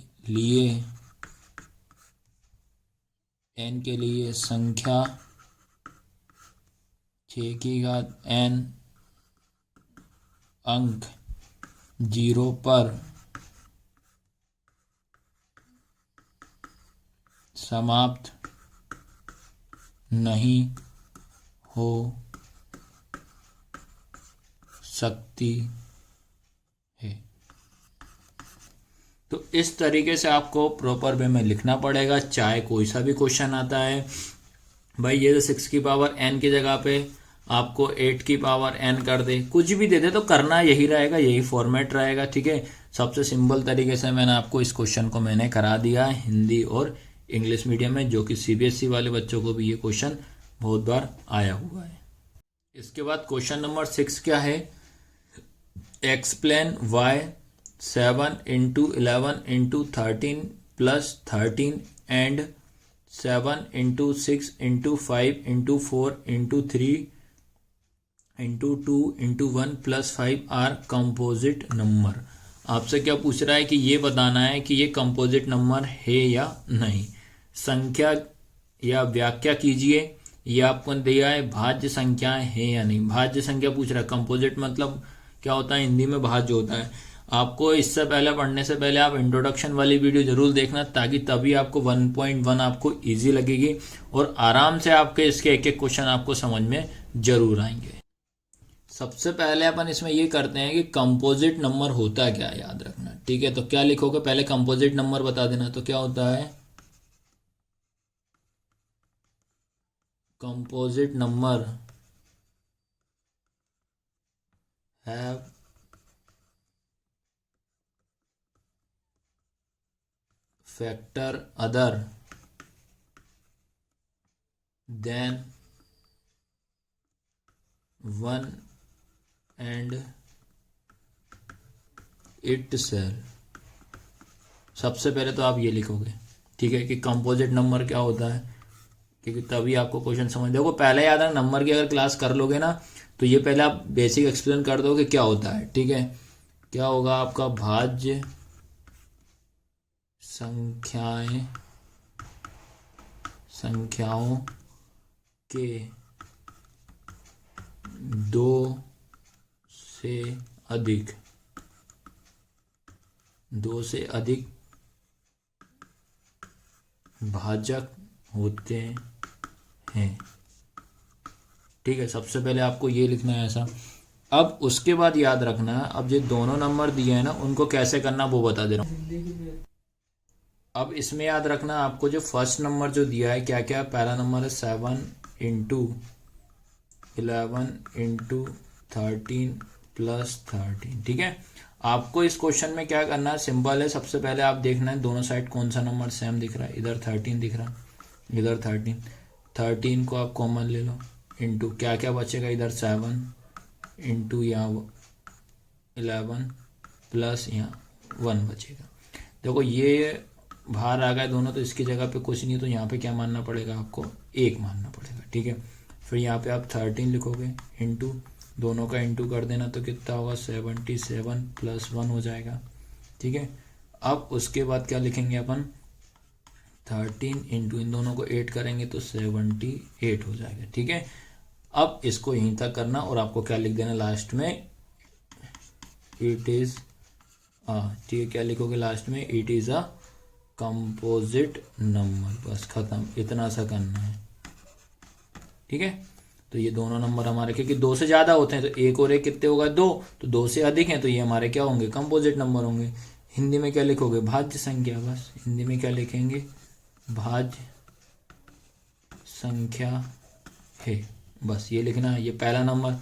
लिए संख्या 6 की घात n अंक 0 पर समाप्त नहीं हो सकती है। तो इस तरीके से आपको प्रॉपर वे में लिखना पड़ेगा, चाहे कोई सा भी क्वेश्चन आता है। भाई ये तो 6 की पावर n की जगह पे आपको 8 की पावर n कर दे, कुछ भी दे दे, तो करना यही रहेगा, यही फॉर्मेट रहेगा। ठीक है, सबसे सिंपल तरीके से मैंने आपको इस क्वेश्चन को मैंने करा दिया है हिंदी और इंग्लिश मीडियम में, जो कि सीबीएसई वाले बच्चों को भी ये क्वेश्चन बहुत बार आया हुआ है। इसके बाद क्वेश्चन नंबर 6 क्या है, explain why 7 into 11 into 13 plus 13 and 7 into 6 into 5 into 4 into 3 into 2 into 1 plus 5 are composite number. आपसे क्या पूछ रहा है कि ये बताना है कि ये कंपोजिट नंबर है या नहीं। संख्या या व्याख्या कीजिए, ये आपको दिया है भाज्य संख्याएं हैं या नहीं। भाज्य संख्या पूछ रहा है, कंपोजिट मतलब क्या होता है हिंदी में, भाज्य होता है। आपको इससे पहले पढ़ने से पहले आप इंट्रोडक्शन वाली वीडियो जरूर देखना, ताकि तभी आपको 1.1 आपको इजी लगेगी और आराम से आपके इसके एक एक क्वेश्चन आपको समझ में जरूर आएंगे। सबसे पहले अपन इसमें ये करते हैं कि कंपोजिट नंबर होता क्या है, याद रखना। ठीक है, तो क्या लिखोगे, पहले कंपोजिट नंबर बता देना। तो क्या होता है, composite number have factor other than 1 and itself. सबसे पहले तो आप ये लिखोगे, ठीक है, कि कंपोजिट नंबर क्या होता है, क्योंकि तभी आपको क्वेश्चन समझ देखो। पहले याद है, नंबर की अगर क्लास कर लोगे ना, तो ये पहले आप बेसिक एक्सप्लेन कर दोगे क्या होता है। ठीक है, क्या होगा आपका, भाज्य संख्याओं के 2 से अधिक भाजक होते हैं। ठीक है, सबसे पहले आपको ये लिखना है ऐसा। अब उसके बाद याद रखना है, अब ये दोनों नंबर दिए हैं ना, उनको कैसे करना वो बता दे रहा हूँ। अब इसमें याद रखना आपको, जो फर्स्ट नंबर जो दिया है क्या क्या, पहला नंबर है 7 इंटू 11 इंटू 13 प्लस 13। ठीक है, आपको इस क्वेश्चन में क्या करना है, सिंपल है। सबसे पहले आप देखना है दोनों साइड कौन सा नंबर सेम दिख रहा है। इधर 13 दिख रहा है, इधर 13 को आप कॉमन ले लो, इंटू क्या क्या बचेगा, इधर 7 इंटू यहाँ 11 प्लस यहाँ 1 बचेगा। देखो ये बाहर आ गए दोनों, तो इसकी जगह पे कुछ नहीं, तो यहाँ पे क्या मानना पड़ेगा आपको, 1 मानना पड़ेगा। ठीक है, फिर यहाँ पे आप 13 लिखोगे, इंटू दोनों का इंटू कर देना, तो कितना होगा, 77 प्लस 1 हो जाएगा। ठीक है, अब उसके बाद क्या लिखेंगे अपन, 13 इंटू इन दोनों को 8 करेंगे तो 78 हो जाएगा। ठीक है, अब इसको यहीं तक करना और आपको क्या लिख देना लास्ट में, इट इज ठीक है, क्या लिखोगे लास्ट में, it is a composite number. बस खत्म, इतना सा करना है। ठीक है। तो ये दोनों नंबर हमारे, क्योंकि 2 से ज़्यादा होते हैं तो 1 और 1 कितने होगा 2, तो 2 से अधिक हैं तो ये हमारे क्या होंगे, कंपोजिट नंबर होंगे। हिंदी में क्या लिखोगे, भाज्य संख्या। बस हिंदी में क्या लिखेंगे, भाज्य संख्या है, बस ये लिखना है, ये पहला नंबर।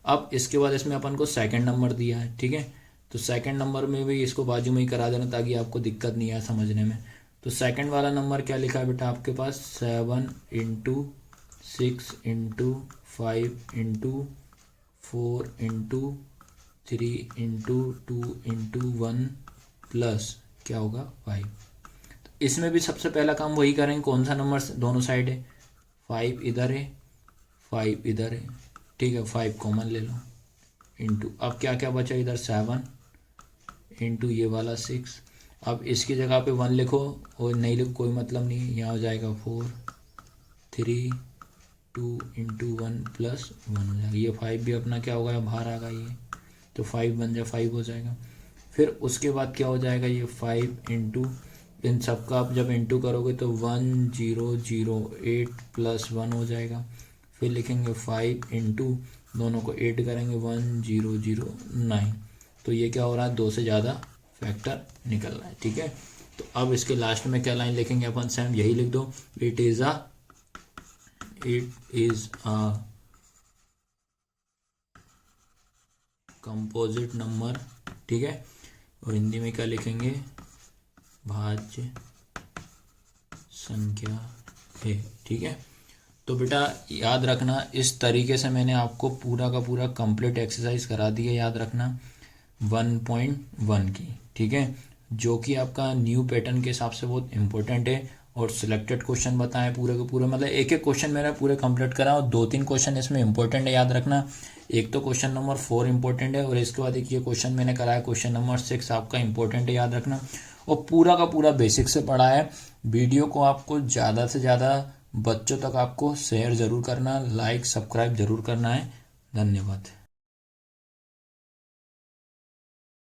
अब इसके बाद इसमें अपन को सेकंड नंबर दिया है, ठीक है। तो सेकंड नंबर में भी इसको बाजू में ही करा देना ताकि आपको दिक्कत नहीं आए समझने में। तो सेकंड वाला नंबर क्या लिखा है बेटा आपके पास, 7 into 6 into 5 into 4 into 3 into 2 into 1 plus क्या होगा 5। तो इसमें भी सबसे पहला काम वही करेंगे, कौन सा नंबर दोनों साइड है, 5 इधर है 5 इधर है, ठीक है। 5 कॉमन ले लो, इंटू अब क्या क्या बचा इधर 7 इंटू ये वाला 6। अब इसकी जगह पे 1 लिखो और नहीं लिखो कोई मतलब नहीं, यहाँ हो जाएगा 4 3 2 इंटू 1 प्लस 1 हो जाएगा। ये 5 भी अपना क्या होगा, बाहर आ गया ये, तो 5 बन जाए 5 हो जाएगा। फिर उसके बाद क्या हो जाएगा, ये 5 इंटू इन सबका आप जब इंटू करोगे तो 1008 प्लस 1 हो जाएगा। फिर लिखेंगे 5 इंटू दोनों को 8 करेंगे 1009। तो ये क्या हो रहा है, 2 से ज़्यादा फैक्टर निकल रहा है, ठीक है। तो अब इसके लास्ट में क्या लाइन लिखेंगे अपन, सेम यही लिख दो, it is a composite number, ठीक है। और हिंदी में क्या लिखेंगे, भाज्य संख्या है, ठीक है। तो बेटा याद रखना, इस तरीके से मैंने आपको पूरा का पूरा कंप्लीट एक्सरसाइज करा दी है, याद रखना 1.1 की, ठीक है, जो कि आपका न्यू पैटर्न के हिसाब से बहुत इंपॉर्टेंट है। और सिलेक्टेड क्वेश्चन बताएं पूरे के पूरे, मतलब एक एक क्वेश्चन मेरा पूरे कंप्लीट करा और 2-3 क्वेश्चन इसमें इंपॉर्टेंट है, याद रखना। एक तो क्वेश्चन नंबर 4 इंपॉर्टेंट है और इसके बाद एक ये क्वेश्चन मैंने कराया क्वेश्चन नंबर 6 आपका इंपॉर्टेंट है, याद रखना। और पूरा का पूरा बेसिक से पढ़ा है। वीडियो को आपको ज़्यादा से ज़्यादा बच्चों तक आपको शेयर ज़रूर करना, लाइक सब्सक्राइब ज़रूर करना है। धन्यवाद।